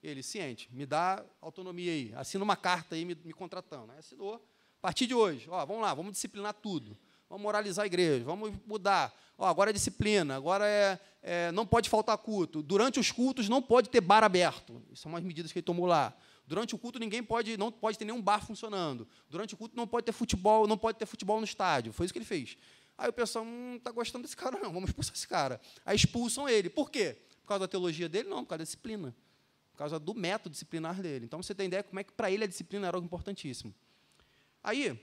Ele, ciente, me dá autonomia aí, assina uma carta aí me contratando. Aí assinou. A partir de hoje, vamos lá, vamos disciplinar tudo. Vamos moralizar a igreja, vamos mudar. Agora é disciplina, agora não pode faltar culto. Durante os cultos não pode ter bar aberto. Isso são umas medidas que ele tomou lá. Durante o culto não pode ter nenhum bar funcionando. Durante o culto não pode ter futebol no estádio. Foi isso que ele fez. Aí o pessoal não está gostando desse cara, não, vamos expulsar esse cara. Aí expulsam ele. Por quê? Por causa da teologia dele? Não, por causa da disciplina. Por causa do método disciplinar dele. Então, você tem ideia como é que, para ele, a disciplina era algo importantíssimo. Aí,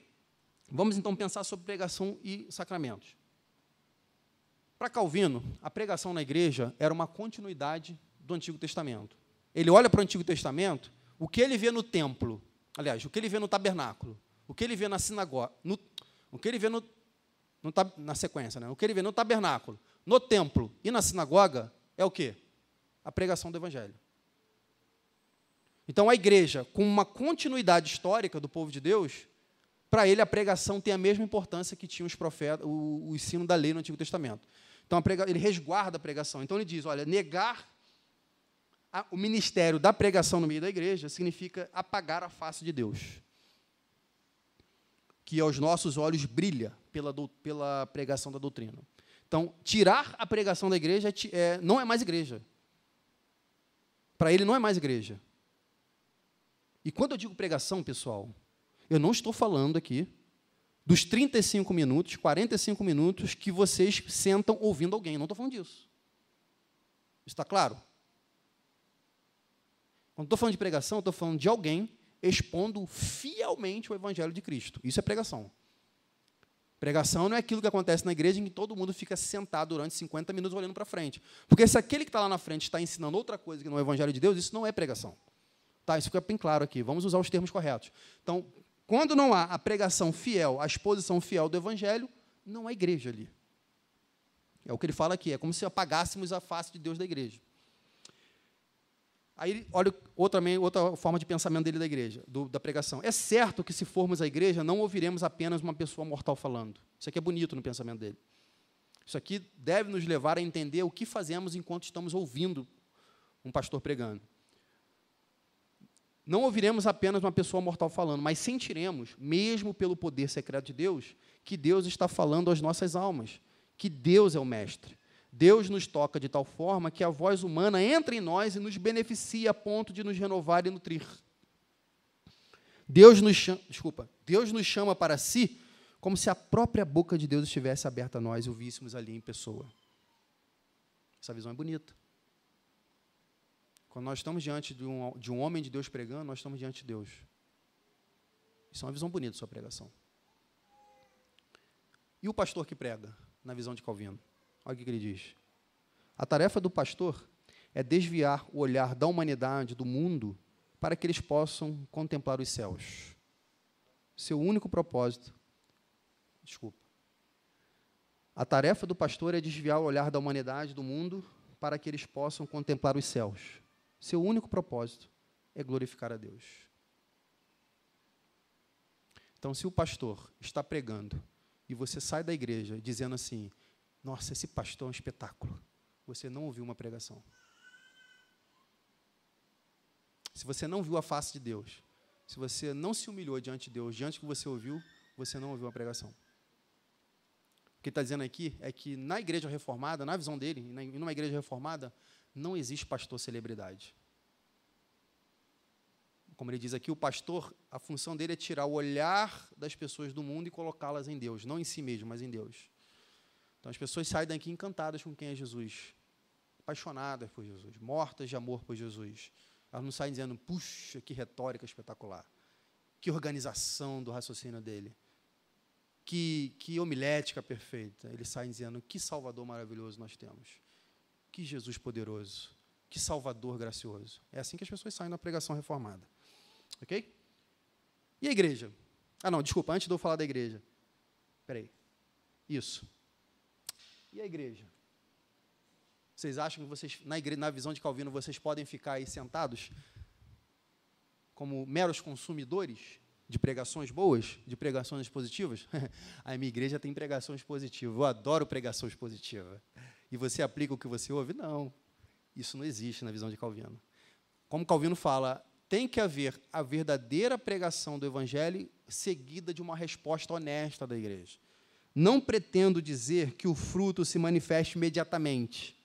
vamos, então, pensar sobre pregação e sacramentos. Para Calvino, a pregação na igreja era uma continuidade do Antigo Testamento. Ele olha para o Antigo Testamento, o que ele vê no templo, aliás, o que ele vê no tabernáculo, o que ele vê na sinagoga, o que ele vê na sequência, né? O que ele vê no tabernáculo, no templo e na sinagoga é o quê? A pregação do Evangelho. Então, a igreja, com uma continuidade histórica do povo de Deus, para ele a pregação tem a mesma importância que tinha os profetas, o ensino da lei no Antigo Testamento. Então, ele resguarda a pregação. Então, ele diz, olha, negar o ministério da pregação no meio da igreja significa apagar a face de Deus, que aos nossos olhos brilha pela pregação da doutrina. Então, tirar a pregação da igreja não é mais igreja. Para ele, não é mais igreja. E quando eu digo pregação, pessoal, eu não estou falando aqui dos 35 minutos, 45 minutos que vocês sentam ouvindo alguém. Não estou falando disso. Está claro? Quando estou falando de pregação, estou falando de alguém expondo fielmente o Evangelho de Cristo. Isso é pregação. Pregação não é aquilo que acontece na igreja em que todo mundo fica sentado durante 50 minutos olhando para frente. Porque se aquele que está lá na frente está ensinando outra coisa que não é o Evangelho de Deus, isso não é pregação. Tá, isso fica bem claro aqui. Vamos usar os termos corretos. Então, quando não há a pregação fiel, a exposição fiel do Evangelho, não há igreja ali. É o que ele fala aqui. É como se apagássemos a face de Deus da igreja. Aí, olha outra forma de pensamento dele da igreja, da pregação. É certo que, se formos à igreja, não ouviremos apenas uma pessoa mortal falando. Isso aqui é bonito no pensamento dele. Isso aqui deve nos levar a entender o que fazemos enquanto estamos ouvindo um pastor pregando. Não ouviremos apenas uma pessoa mortal falando, mas sentiremos, mesmo pelo poder secreto de Deus, que Deus está falando às nossas almas, que Deus é o mestre. Deus nos toca de tal forma que a voz humana entra em nós e nos beneficia a ponto de nos renovar e nutrir. Deus nos chama para si como se a própria boca de Deus estivesse aberta a nós e o víssemos ali em pessoa. Essa visão é bonita. Quando nós estamos diante de um homem de Deus pregando, nós estamos diante de Deus. Isso é uma visão bonita de sua pregação. E o pastor que prega, na visão de Calvino? Olha o que ele diz. A tarefa do pastor é desviar o olhar da humanidade, do mundo, para que eles possam contemplar os céus. Seu único propósito. A tarefa do pastor é desviar o olhar da humanidade, do mundo, para que eles possam contemplar os céus. Seu único propósito é glorificar a Deus. Então, se o pastor está pregando e você sai da igreja dizendo assim, nossa, esse pastor é um espetáculo, você não ouviu uma pregação. Se você não viu a face de Deus, se você não se humilhou diante de Deus, diante do que você ouviu, você não ouviu uma pregação. O que ele está dizendo aqui é que na igreja reformada, na visão dele, numa igreja reformada, não existe pastor celebridade. Como ele diz aqui, o pastor, a função dele é tirar o olhar das pessoas do mundo e colocá-las em Deus, não em si mesmo, mas em Deus. Então, as pessoas saem daqui encantadas com quem é Jesus, apaixonadas por Jesus, mortas de amor por Jesus. Elas não saem dizendo, puxa, que retórica espetacular, que organização do raciocínio dele, que homilética perfeita. Eles saem dizendo, que Salvador maravilhoso nós temos, que Jesus poderoso, Que Salvador gracioso. É assim que as pessoas saem na pregação reformada. Ok? E a igreja? Ah, não, desculpa, antes de eu falar da igreja. Espera aí. Isso. E a igreja? Vocês acham que vocês, na visão de Calvino, vocês podem ficar aí sentados como meros consumidores de pregações boas, de pregações positivas? A minha igreja tem pregações positivas. Eu adoro pregações positivas. E você aplica o que você ouve? Não. Isso não existe na visão de Calvino. Como Calvino fala, tem que haver a verdadeira pregação do Evangelho seguida de uma resposta honesta da igreja. Não pretendo dizer que o fruto se manifeste imediatamente.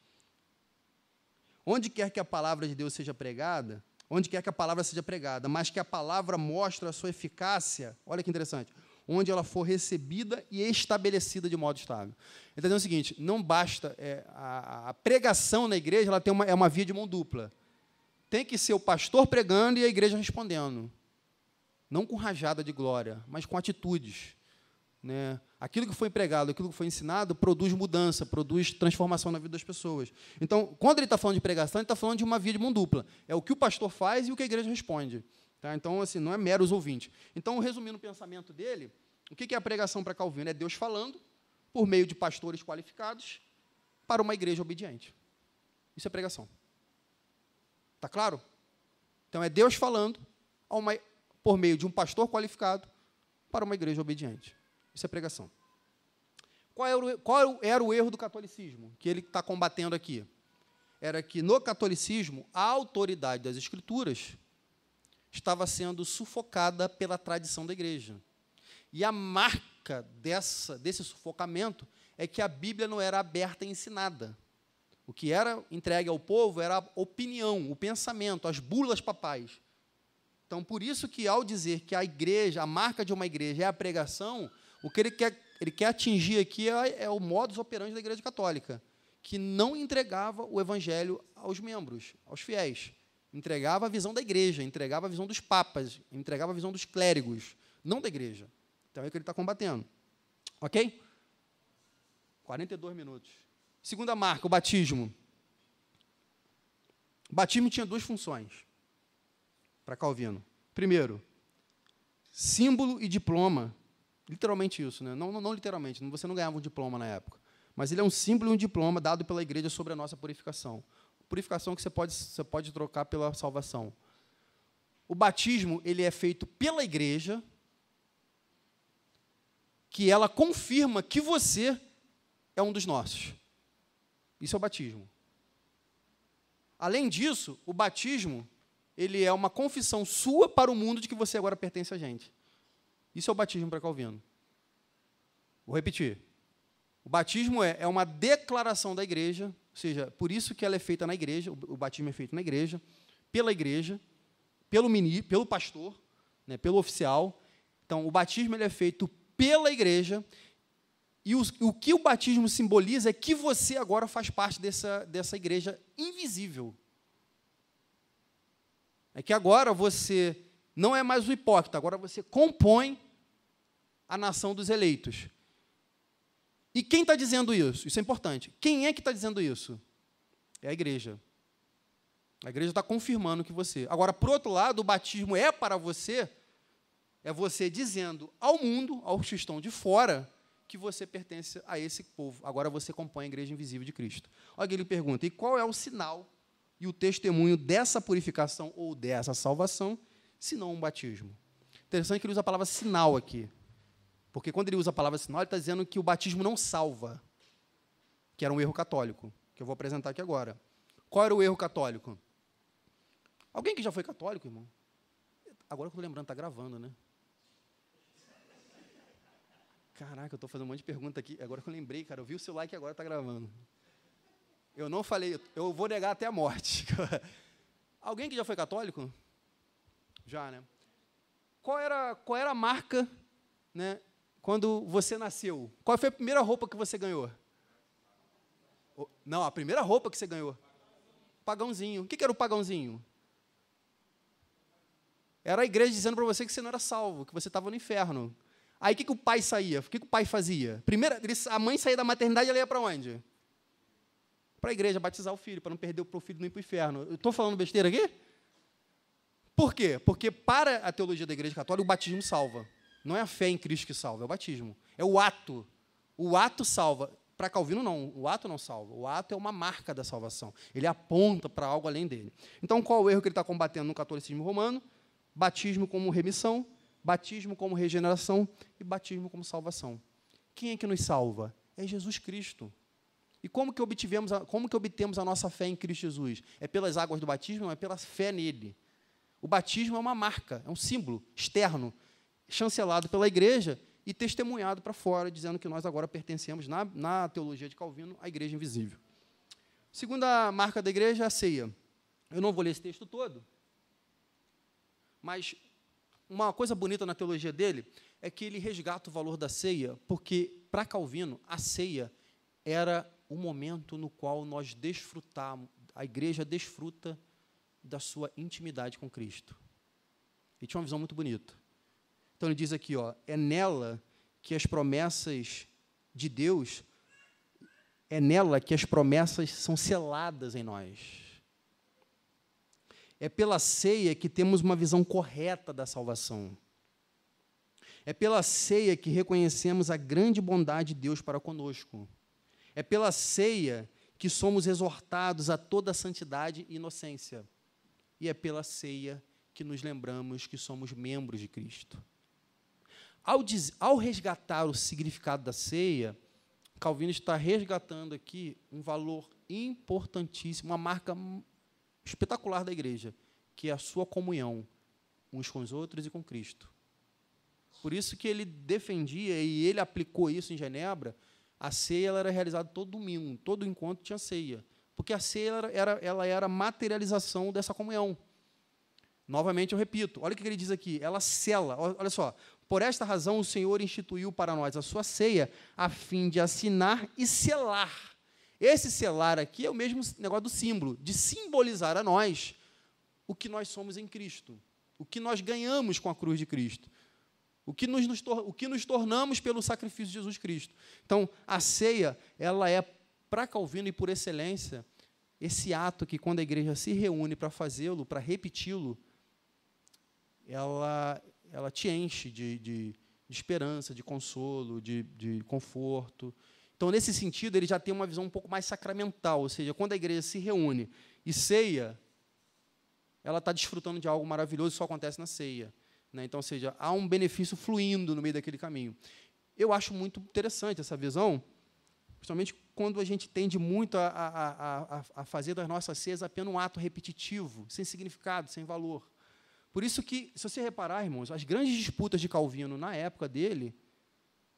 Onde quer que a palavra de Deus seja pregada, onde quer que a palavra seja pregada, mas que a palavra mostre a sua eficácia, olha que interessante, onde ela for recebida e estabelecida de modo estável. Ele está dizendo o seguinte, não basta, a pregação na igreja ela é uma via de mão dupla. Tem que ser o pastor pregando e a igreja respondendo. Não com rajada de glória, mas com atitudes. Né? Aquilo que foi pregado, aquilo que foi ensinado, produz mudança, produz transformação na vida das pessoas. Então, quando ele está falando de pregação, ele está falando de uma via de mão dupla. É o que o pastor faz e o que a igreja responde. Tá? Então, assim, não é meros ouvintes. Então, resumindo o pensamento dele, o que é a pregação para Calvino? É Deus falando, por meio de pastores qualificados, para uma igreja obediente. Isso é pregação. Está claro? Então, é Deus falando por meio de um pastor qualificado para uma igreja obediente. Isso é pregação. Qual era o erro do catolicismo que ele está combatendo aqui? Era que, no catolicismo, a autoridade das Escrituras estava sendo sufocada pela tradição da igreja. E a marca desse sufocamento é que a Bíblia não era aberta e ensinada. O que era entregue ao povo era a opinião, o pensamento, as bulas papais. Então, por isso que, ao dizer que a igreja, a marca de uma igreja é a pregação, o que ele quer atingir aqui é o modus operandi da Igreja Católica, que não entregava o Evangelho aos membros, aos fiéis. Entregava a visão da igreja, entregava a visão dos papas, entregava a visão dos clérigos, não da igreja. Então, é o que ele está combatendo. Ok? 42 minutos. Segunda marca, o batismo. O batismo tinha duas funções para Calvino. Primeiro, símbolo e diploma. Literalmente isso, né? Não literalmente, você não ganhava um diploma na época. Mas ele é um símbolo e um diploma dado pela igreja sobre a nossa purificação. Purificação que você pode trocar pela salvação. O batismo ele é feito pela igreja, que ela confirma que você é um dos nossos. Isso é o batismo. Além disso, o batismo ele é uma confissão sua para o mundo de que você agora pertence a gente. Isso é o batismo para Calvino. Vou repetir. O batismo é uma declaração da igreja, ou seja, por isso que ela é feita na igreja, o batismo é feito na igreja, pelo pastor, né, pelo oficial. Então, o batismo ele é feito pela igreja, e o que o batismo simboliza é que você agora faz parte dessa igreja invisível. É que agora você não é mais o hipócrita, agora você compõe a nação dos eleitos. E quem está dizendo isso? Isso é importante. Quem é que está dizendo isso? É a igreja. A igreja está confirmando que você... Agora, por outro lado, o batismo é para você, é você dizendo ao mundo, aos que estão de fora, que você pertence a esse povo. Agora você compõe a igreja invisível de Cristo. Olha, ele pergunta, e qual é o sinal e o testemunho dessa purificação ou dessa salvação, senão um batismo? Interessante que ele usa a palavra sinal aqui. Porque quando ele usa a palavra sinal, ele está dizendo que o batismo não salva, que era um erro católico, que eu vou apresentar aqui agora. Qual era o erro católico? Alguém que já foi católico, irmão? Agora que eu estou lembrando, está gravando, né? Caraca, eu estou fazendo um monte de pergunta aqui. Agora que eu lembrei, cara, eu vi o celular que agora está gravando. Eu não falei, eu vou negar até a morte. Alguém que já foi católico? Já, né? Qual era a marca, né, quando você nasceu? Qual foi a primeira roupa que você ganhou? Não, a primeira roupa que você ganhou. Pagãozinho. O que era o pagãozinho? Era a igreja dizendo para você que você não era salvo, que você estava no inferno. Aí, o que o pai saía? O que o pai fazia? Primeiro, a mãe saía da maternidade e ela ia para onde? para a igreja batizar o filho, para não perder o filho não ir para o inferno. Eu estou falando besteira aqui? Por quê? Porque, para a teologia da Igreja Católica, o batismo salva. Não é a fé em Cristo que salva, é o batismo. É o ato. O ato salva. Para Calvino, não. O ato não salva. O ato é uma marca da salvação. Ele aponta para algo além dele. Então, qual o erro que ele está combatendo no catolicismo romano? Batismo como remissão, batismo como regeneração e batismo como salvação. Quem é que nos salva? É Jesus Cristo. E como que obtemos a nossa fé em Cristo Jesus? É pelas águas do batismo? Não, é pela fé nele. O batismo é uma marca, é um símbolo externo, chancelado pela igreja e testemunhado para fora, dizendo que nós agora pertencemos, na teologia de Calvino, à igreja invisível. Segunda marca da igreja é a ceia. Eu não vou ler esse texto todo, mas uma coisa bonita na teologia dele é que ele resgata o valor da ceia, porque, para Calvino, a ceia era o momento no qual nós desfrutamos, a igreja desfruta da sua intimidade com Cristo. E tinha uma visão muito bonita. Então, ele diz aqui, é nela que as promessas de Deus, é nela que as promessas são seladas em nós. É pela ceia que temos uma visão correta da salvação. É pela ceia que reconhecemos a grande bondade de Deus para conosco. É pela ceia que somos exortados a toda santidade e inocência. E é pela ceia que nos lembramos que somos membros de Cristo. Ao resgatar o significado da ceia, Calvino está resgatando aqui um valor importantíssimo, uma marca espetacular da igreja, que é a sua comunhão uns com os outros e com Cristo. Por isso que ele defendia, e ele aplicou isso em Genebra, a ceia ela era realizada todo domingo, todo encontro tinha ceia, porque a ceia ela era a materialização dessa comunhão. Novamente, eu repito, olha o que ele diz aqui, ela sela, olha só, por esta razão o Senhor instituiu para nós a sua ceia, a fim de assinar e selar. Esse selar aqui é o mesmo negócio do símbolo, de simbolizar a nós o que nós somos em Cristo, o que nós ganhamos com a cruz de Cristo, o que nos tornamos pelo sacrifício de Jesus Cristo. Então, a ceia, ela é, para Calvino e por excelência, esse ato que, quando a igreja se reúne para fazê-lo, para repeti-lo, ela te enche de esperança, de consolo, de conforto. Então, nesse sentido, ele já tem uma visão um pouco mais sacramental, ou seja, quando a igreja se reúne e ceia, ela está desfrutando de algo maravilhoso, só acontece na ceia. Né? Então, ou seja, há um benefício fluindo no meio daquele caminho. Eu acho muito interessante essa visão, principalmente quando a gente tende muito a fazer das nossas ceias apenas um ato repetitivo, sem significado, sem valor. Por isso que, se você reparar, irmãos, as grandes disputas de Calvino na época dele,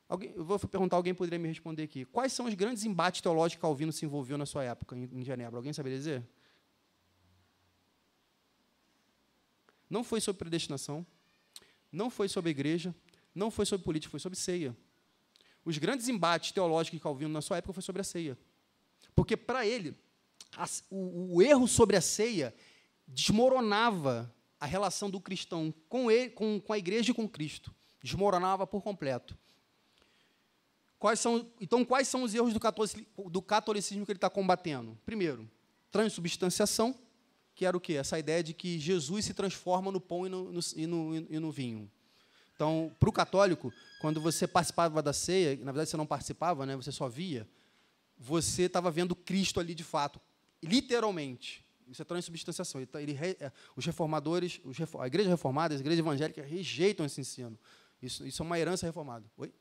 eu vou perguntar, alguém poderia me responder aqui, quais são os grandes embates teológicos que Calvino se envolveu na sua época, em Genebra? Alguém saberia dizer? Não foi sobre predestinação, não foi sobre a igreja, não foi sobre política, foi sobre ceia. Os grandes embates teológicos de Calvino na sua época foi sobre a ceia. Porque, para ele, o erro sobre a ceia desmoronava a relação do cristão com a igreja e com Cristo. Desmoronava por completo. Quais são os erros do catolicismo que ele está combatendo? Primeiro, transubstanciação, que era o quê? Essa ideia de que Jesus se transforma no pão e no vinho. Então, para o católico, quando você participava da ceia, na verdade você não participava, né, você só via, você estava vendo Cristo ali de fato, literalmente. Isso é transubstanciação. Os reformadores, a igreja reformada, as igrejas evangélicas rejeitam esse ensino. Isso é uma herança reformada. Oi?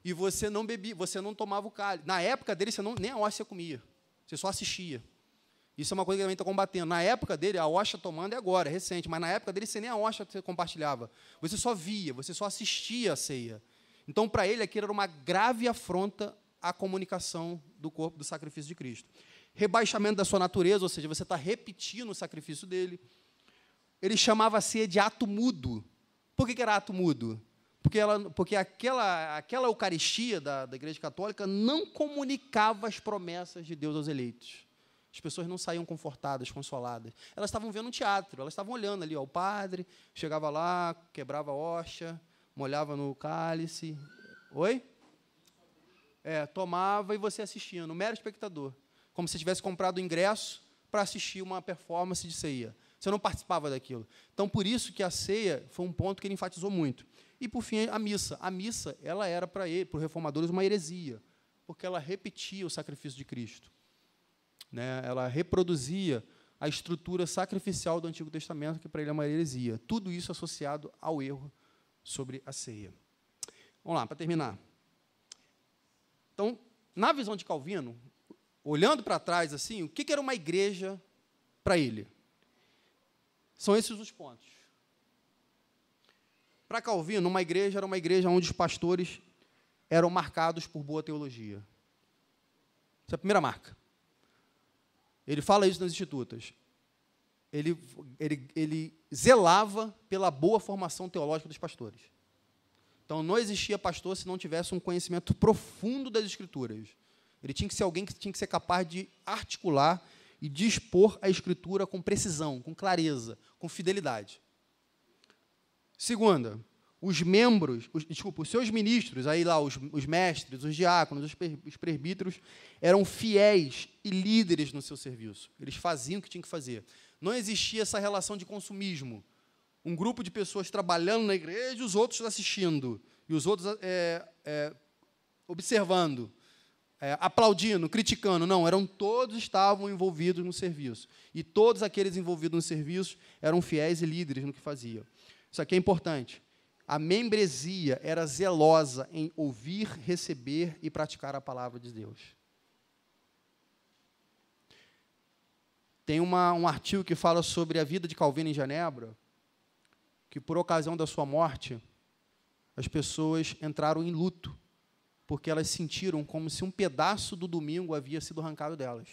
E você não bebia, você não tomava o cálice. Na época dele, nem a hóstia comia. Você só assistia. Isso é uma coisa que ele está combatendo. Na época dele, a hóstia tomando é agora, é recente, mas na época dele, você nem a hóstia você compartilhava. Você só via, você só assistia a ceia. Então, para ele, aquilo era uma grave afronta à comunicação do corpo, do sacrifício de Cristo. Rebaixamento da sua natureza, ou seja, você está repetindo o sacrifício dele. Ele chamava a ceia de ato mudo. Por que era ato mudo? Porque aquela Eucaristia da Igreja Católica não comunicava as promessas de Deus aos eleitos. As pessoas não saíam confortadas, consoladas. Elas estavam vendo um teatro, elas estavam olhando ali, o padre chegava lá, quebrava a hóstia, molhava no cálice. Oi? Tomava e você assistindo, um mero espectador. Como se tivesse comprado o ingresso para assistir uma performance de ceia. Você não participava daquilo. Então, por isso que a ceia foi um ponto que ele enfatizou muito. E, por fim, a missa. A missa, ela era para os reformadores uma heresia, porque ela repetia o sacrifício de Cristo. Né? Ela reproduzia a estrutura sacrificial do Antigo Testamento, que para ele é uma heresia. Tudo isso associado ao erro sobre a ceia. Vamos lá, para terminar. Então, na visão de Calvino, olhando para trás, assim, o que era uma igreja para ele? São esses os pontos. Para Calvino, uma igreja era uma igreja onde os pastores eram marcados por boa teologia. Essa é a primeira marca. Ele fala isso nas Institutas. Ele zelava pela boa formação teológica dos pastores. Então, não existia pastor se não tivesse um conhecimento profundo das Escrituras. Ele tinha que ser alguém que tinha que ser capaz de articular e dispor a Escritura com precisão, com clareza, com fidelidade. Segunda, os seus ministros, aí lá, os mestres, os diáconos, os presbíteros, eram fiéis e líderes no seu serviço. Eles faziam o que tinham que fazer. Não existia essa relação de consumismo. Um grupo de pessoas trabalhando na igreja e os outros assistindo, e os outros observando, aplaudindo, criticando. Não, todos estavam envolvidos no serviço. E todos aqueles envolvidos no serviço eram fiéis e líderes no que faziam. Isso aqui é importante. A membresia era zelosa em ouvir, receber e praticar a palavra de Deus. Tem um artigo que fala sobre a vida de Calvino em Genebra, que, por ocasião da sua morte, as pessoas entraram em luto, porque elas sentiram como se um pedaço do domingo havia sido arrancado delas,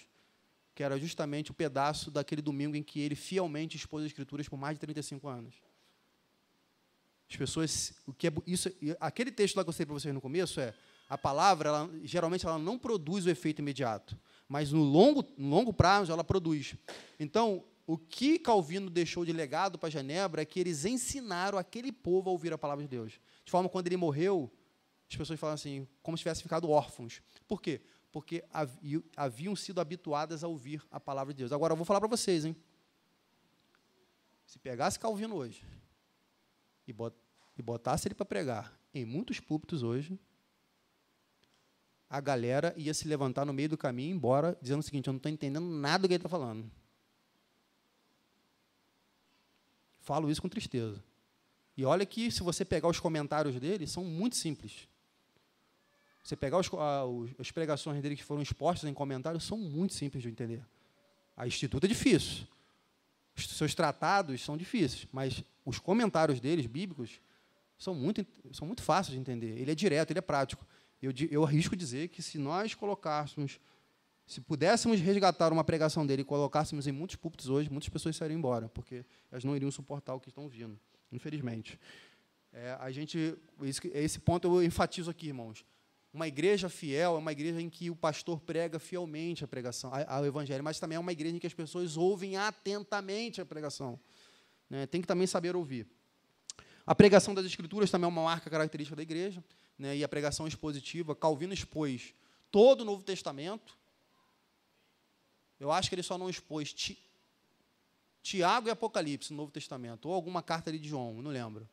que era justamente o pedaço daquele domingo em que ele fielmente expôs as Escrituras por mais de 35 anos. As pessoas, aquele texto lá que eu citei para vocês no começo a palavra, geralmente ela não produz o efeito imediato, mas no longo prazo ela produz. Então, o que Calvino deixou de legado para Genebra é que eles ensinaram aquele povo a ouvir a palavra de Deus. De forma que, quando ele morreu, as pessoas falam assim, como se tivessem ficado órfãos. Por quê? Porque haviam sido habituadas a ouvir a palavra de Deus. Agora, eu vou falar para vocês, hein? Se pegasse Calvino hoje e botasse ele para pregar em muitos púlpitos hoje, a galera ia se levantar no meio do caminho e ir embora, dizendo o seguinte: eu não estou entendendo nada do que ele está falando. Falo isso com tristeza. E olha que, se você pegar os comentários dele, são muito simples. Você pegar as pregações dele que foram expostas em comentários, são muito simples de entender. A Instituta é difícil. Os seus tratados são difíceis, mas os comentários deles, bíblicos, são muito fáceis de entender. Ele é direto, ele é prático. Eu arrisco dizer que, se nós colocássemos, se pudéssemos resgatar uma pregação dele e colocássemos em muitos púlpitos hoje, muitas pessoas sairiam embora, porque elas não iriam suportar o que estão ouvindo, infelizmente. Esse ponto eu enfatizo aqui, irmãos. Uma igreja fiel é uma igreja em que o pastor prega fielmente a pregação, ao evangelho, mas também é uma igreja em que as pessoas ouvem atentamente a pregação. Né? Tem que também saber ouvir. A pregação das Escrituras também é uma marca característica da igreja, né? E a pregação expositiva. Calvino expôs todo o Novo Testamento. Eu acho que ele só não expôs Tiago e Apocalipse no Novo Testamento, ou alguma carta ali de João, não lembro.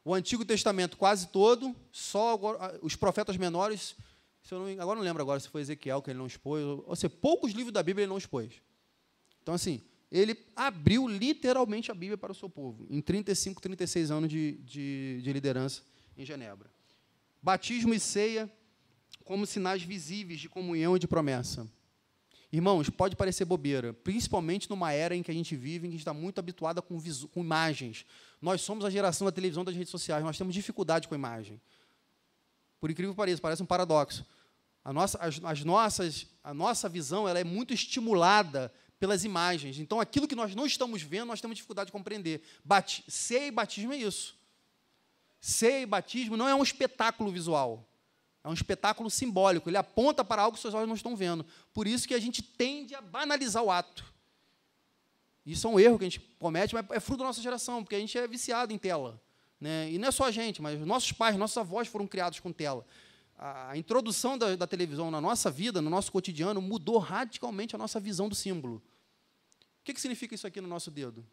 O Antigo Testamento quase todo, só os profetas menores, agora não lembro se foi Ezequiel que ele não expôs, ou seja, poucos livros da Bíblia ele não expôs. Então, assim, ele abriu literalmente a Bíblia para o seu povo, em 35, 36 anos de liderança em Genebra. Batismo e ceia como sinais visíveis de comunhão e de promessa. Irmãos, pode parecer bobeira, principalmente numa era em que a gente vive, em que a gente está muito habituado com imagens. Nós somos a geração da televisão, das redes sociais, nós temos dificuldade com a imagem. Por incrível que pareça, parece um paradoxo. A nossa visão ela é muito estimulada pelas imagens. Então, aquilo que nós não estamos vendo, nós temos dificuldade de compreender. Ceia e batismo é isso. Ceia e batismo não é um espetáculo visual. É um espetáculo simbólico. Ele aponta para algo que seus olhos não estão vendo. Por isso que a gente tende a banalizar o ato. Isso é um erro que a gente comete, mas é fruto da nossa geração, porque a gente é viciado em tela. né? E não é só a gente, mas nossos pais, nossos avós foram criados com tela. A introdução da televisão na nossa vida, no nosso cotidiano, mudou radicalmente a nossa visão do símbolo. O que significa isso aqui no nosso dedo?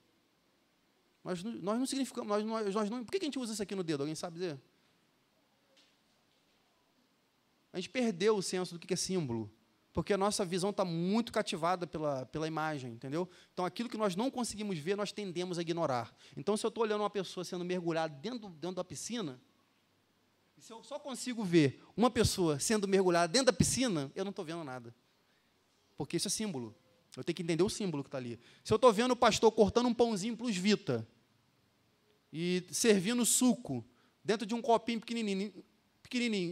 Nós não significamos, nós não, por que a gente usa isso aqui no dedo? Alguém sabe dizer? A gente perdeu o senso do que é símbolo, porque a nossa visão está muito cativada pela imagem, entendeu? Então, aquilo que nós não conseguimos ver, nós tendemos a ignorar. Então, se eu estou olhando uma pessoa sendo mergulhada dentro da piscina, e se eu só consigo ver uma pessoa sendo mergulhada dentro da piscina, eu não estou vendo nada, porque isso é símbolo. Eu tenho que entender o símbolo que está ali. Se eu estou vendo o pastor cortando um pãozinho para os Vita e servindo suco dentro de um copinho pequenininho,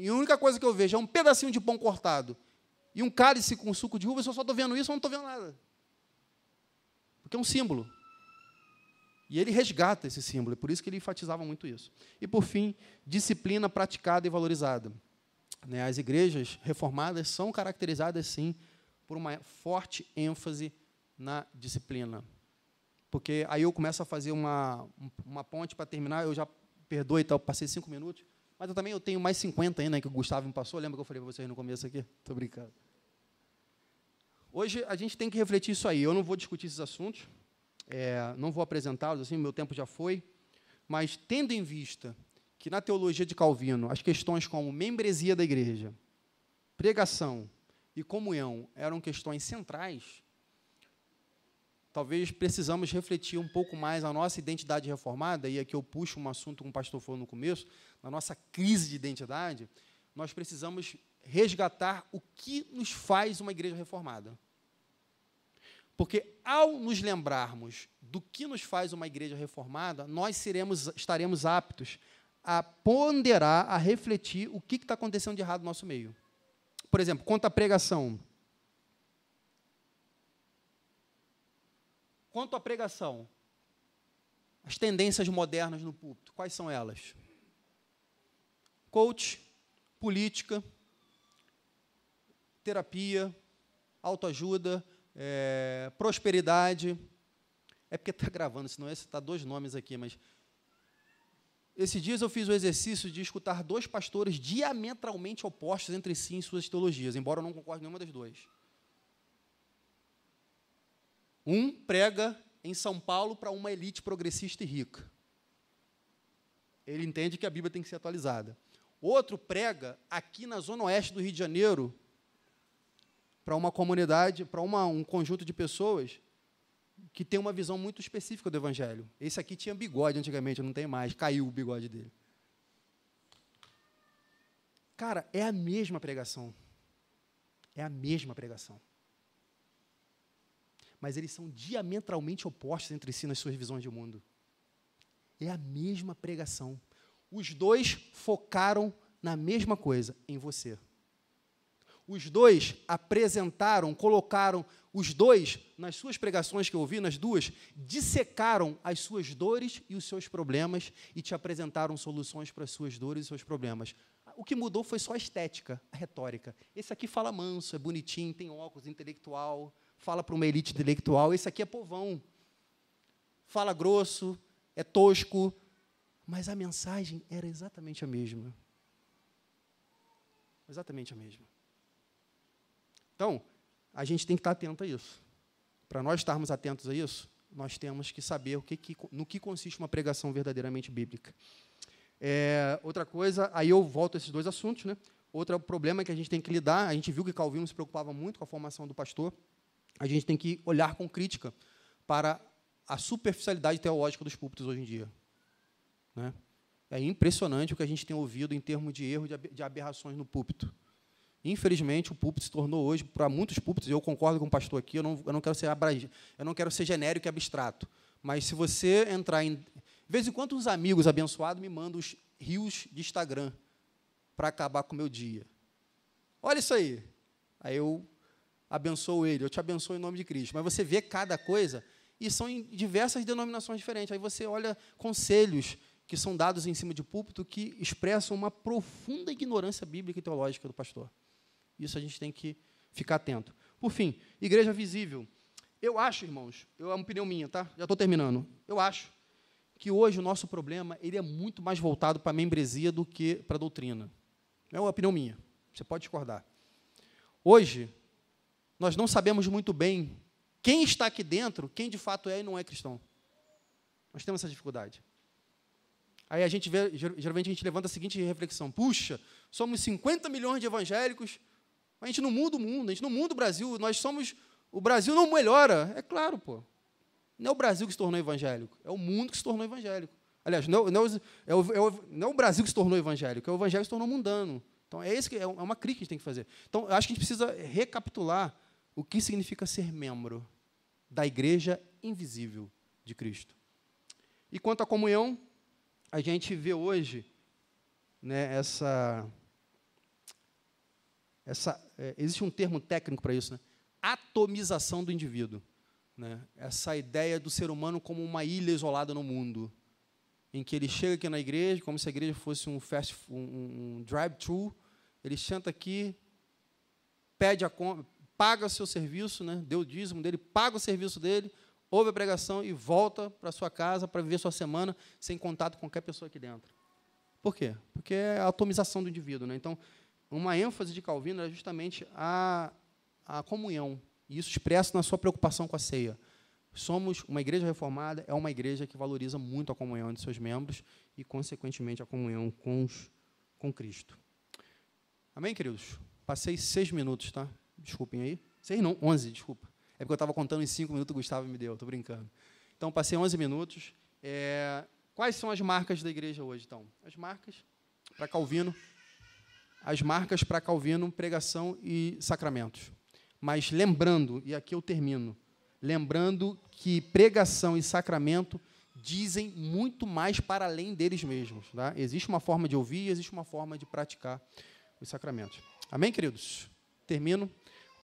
e a única coisa que eu vejo é um pedacinho de pão cortado e um cálice com suco de uva, se eu só estou vendo isso, eu não estou vendo nada. Porque é um símbolo. E ele resgata esse símbolo, é por isso que ele enfatizava muito isso. E, por fim, disciplina praticada e valorizada. As igrejas reformadas são caracterizadas, sim, por uma forte ênfase na disciplina. Porque aí eu começo a fazer uma ponte para terminar, eu já perdoe, tá, eu passei 5 minutos, mas eu tenho mais 50 ainda, que o Gustavo me passou, lembra que eu falei para vocês no começo aqui? Estou brincando. Hoje, a gente tem que refletir isso aí. Eu não vou discutir esses assuntos, não vou apresentá-los, assim, meu tempo já foi, mas tendo em vista que, na teologia de Calvino, as questões como membresia da igreja, pregação e comunhão eram questões centrais, talvez precisamos refletir um pouco mais a nossa identidade reformada, e aqui eu puxo um assunto que o pastor falou no começo, na nossa crise de identidade, nós precisamos resgatar o que nos faz uma igreja reformada. Porque, ao nos lembrarmos do que nos faz uma igreja reformada, nós estaremos aptos a ponderar, a refletir o que está acontecendo de errado no nosso meio. Por exemplo, quanto à pregação. Quanto à pregação, as tendências modernas no púlpito, quais são elas? Coach, política, terapia, autoajuda, prosperidade. É porque está gravando, senão esse está 2 nomes aqui, mas esses dias eu fiz o exercício de escutar 2 pastores diametralmente opostos entre si em suas teologias, embora eu não concorde em nenhuma das 2. Um prega em São Paulo para uma elite progressista e rica. Ele entende que a Bíblia tem que ser atualizada. Outro prega aqui na zona oeste do Rio de Janeiro para uma comunidade, para um conjunto de pessoas que tem uma visão muito específica do Evangelho. Esse aqui tinha bigode antigamente, não tem mais, caiu o bigode dele. Cara, é a mesma pregação. É a mesma pregação. Mas eles são diametralmente opostos entre si nas suas visões de mundo. É a mesma pregação. Os 2 focaram na mesma coisa, em você. Os 2 apresentaram, colocaram, os 2, nas suas pregações que eu ouvi, nas 2, dissecaram as suas dores e os seus problemas e te apresentaram soluções para as suas dores e seus problemas. O que mudou foi só a estética, a retórica. Esse aqui fala manso, é bonitinho, tem óculos, intelectual, fala para uma elite intelectual. Esse aqui é povão, fala grosso, é tosco, mas a mensagem era exatamente a mesma. Exatamente a mesma. Então, a gente tem que estar atento a isso. Para nós estarmos atentos a isso, nós temos que saber no que consiste uma pregação verdadeiramente bíblica. Outra coisa, aí eu volto a esses 2 assuntos, né? Outro problema que a gente tem que lidar, a gente viu que Calvino se preocupava muito com a formação do pastor, a gente tem que olhar com crítica para a superficialidade teológica dos púlpitos hoje em dia. Né? É impressionante o que a gente tem ouvido em termos de erro, de aberrações no púlpito. Infelizmente, o púlpito se tornou hoje, para muitos púlpitos, eu concordo com o pastor aqui, eu não quero ser genérico e abstrato, mas se você entrar em... De vez em quando, uns amigos abençoados me mandam os rios de Instagram para acabar com o meu dia. Olha isso aí. Aí eu abençoo ele, eu te abençoo em nome de Cristo. Mas você vê cada coisa, e são em diversas denominações diferentes. Aí você olha conselhos que são dados em cima de púlpito que expressam uma profunda ignorância bíblica e teológica do pastor. Isso a gente tem que ficar atento. Por fim, igreja visível. Eu acho, irmãos, é uma opinião minha, tá? Já estou terminando. Eu acho que hoje o nosso problema ele é muito mais voltado para a membresia do que para a doutrina. É uma opinião minha, você pode discordar. Hoje, nós não sabemos muito bem quem está aqui dentro, quem de fato é e não é cristão. Nós temos essa dificuldade. Aí a gente vê, geralmente a gente levanta a seguinte reflexão: puxa, somos 50 milhões de evangélicos, mas a gente não muda o mundo, a gente não muda o Brasil, o Brasil não melhora. É claro, pô. Não é o Brasil que se tornou evangélico, é o mundo que se tornou evangélico. Aliás, não é o Brasil que se tornou evangélico, é o evangelho que se tornou mundano. Então, é uma crítica que a gente tem que fazer. Então, eu acho que a gente precisa recapitular o que significa ser membro da igreja invisível de Cristo. E quanto à comunhão, a gente vê hoje, né, existe um termo técnico para isso, né? Atomização do indivíduo. Né? Essa ideia do ser humano como uma ilha isolada no mundo, em que ele chega aqui na igreja, como se a igreja fosse um drive-thru, ele senta aqui, paga o seu serviço, né? Deu o dízimo dele, paga o serviço dele, ouve a pregação e volta para a sua casa para viver sua semana sem contato com qualquer pessoa aqui dentro. Por quê? Porque é a atomização do indivíduo. Né? Então, uma ênfase de Calvino é justamente a comunhão. E isso expressa na sua preocupação com a ceia. Somos uma igreja reformada, é uma igreja que valoriza muito a comunhão de seus membros e, consequentemente, a comunhão com Cristo. Amém, queridos? Passei 6 minutos, tá? Desculpem aí. 6 não, 11, desculpa. É porque eu estava contando em 5 minutos, o Gustavo me deu, estou brincando. Então, passei 11 minutos. Quais são as marcas da igreja hoje, então? As marcas para Calvino, pregação e sacramentos. Mas lembrando, e aqui eu termino, lembrando que pregação e sacramento dizem muito mais para além deles mesmos. Tá? Existe uma forma de ouvir, existe uma forma de praticar os sacramentos. Amém, queridos? Termino.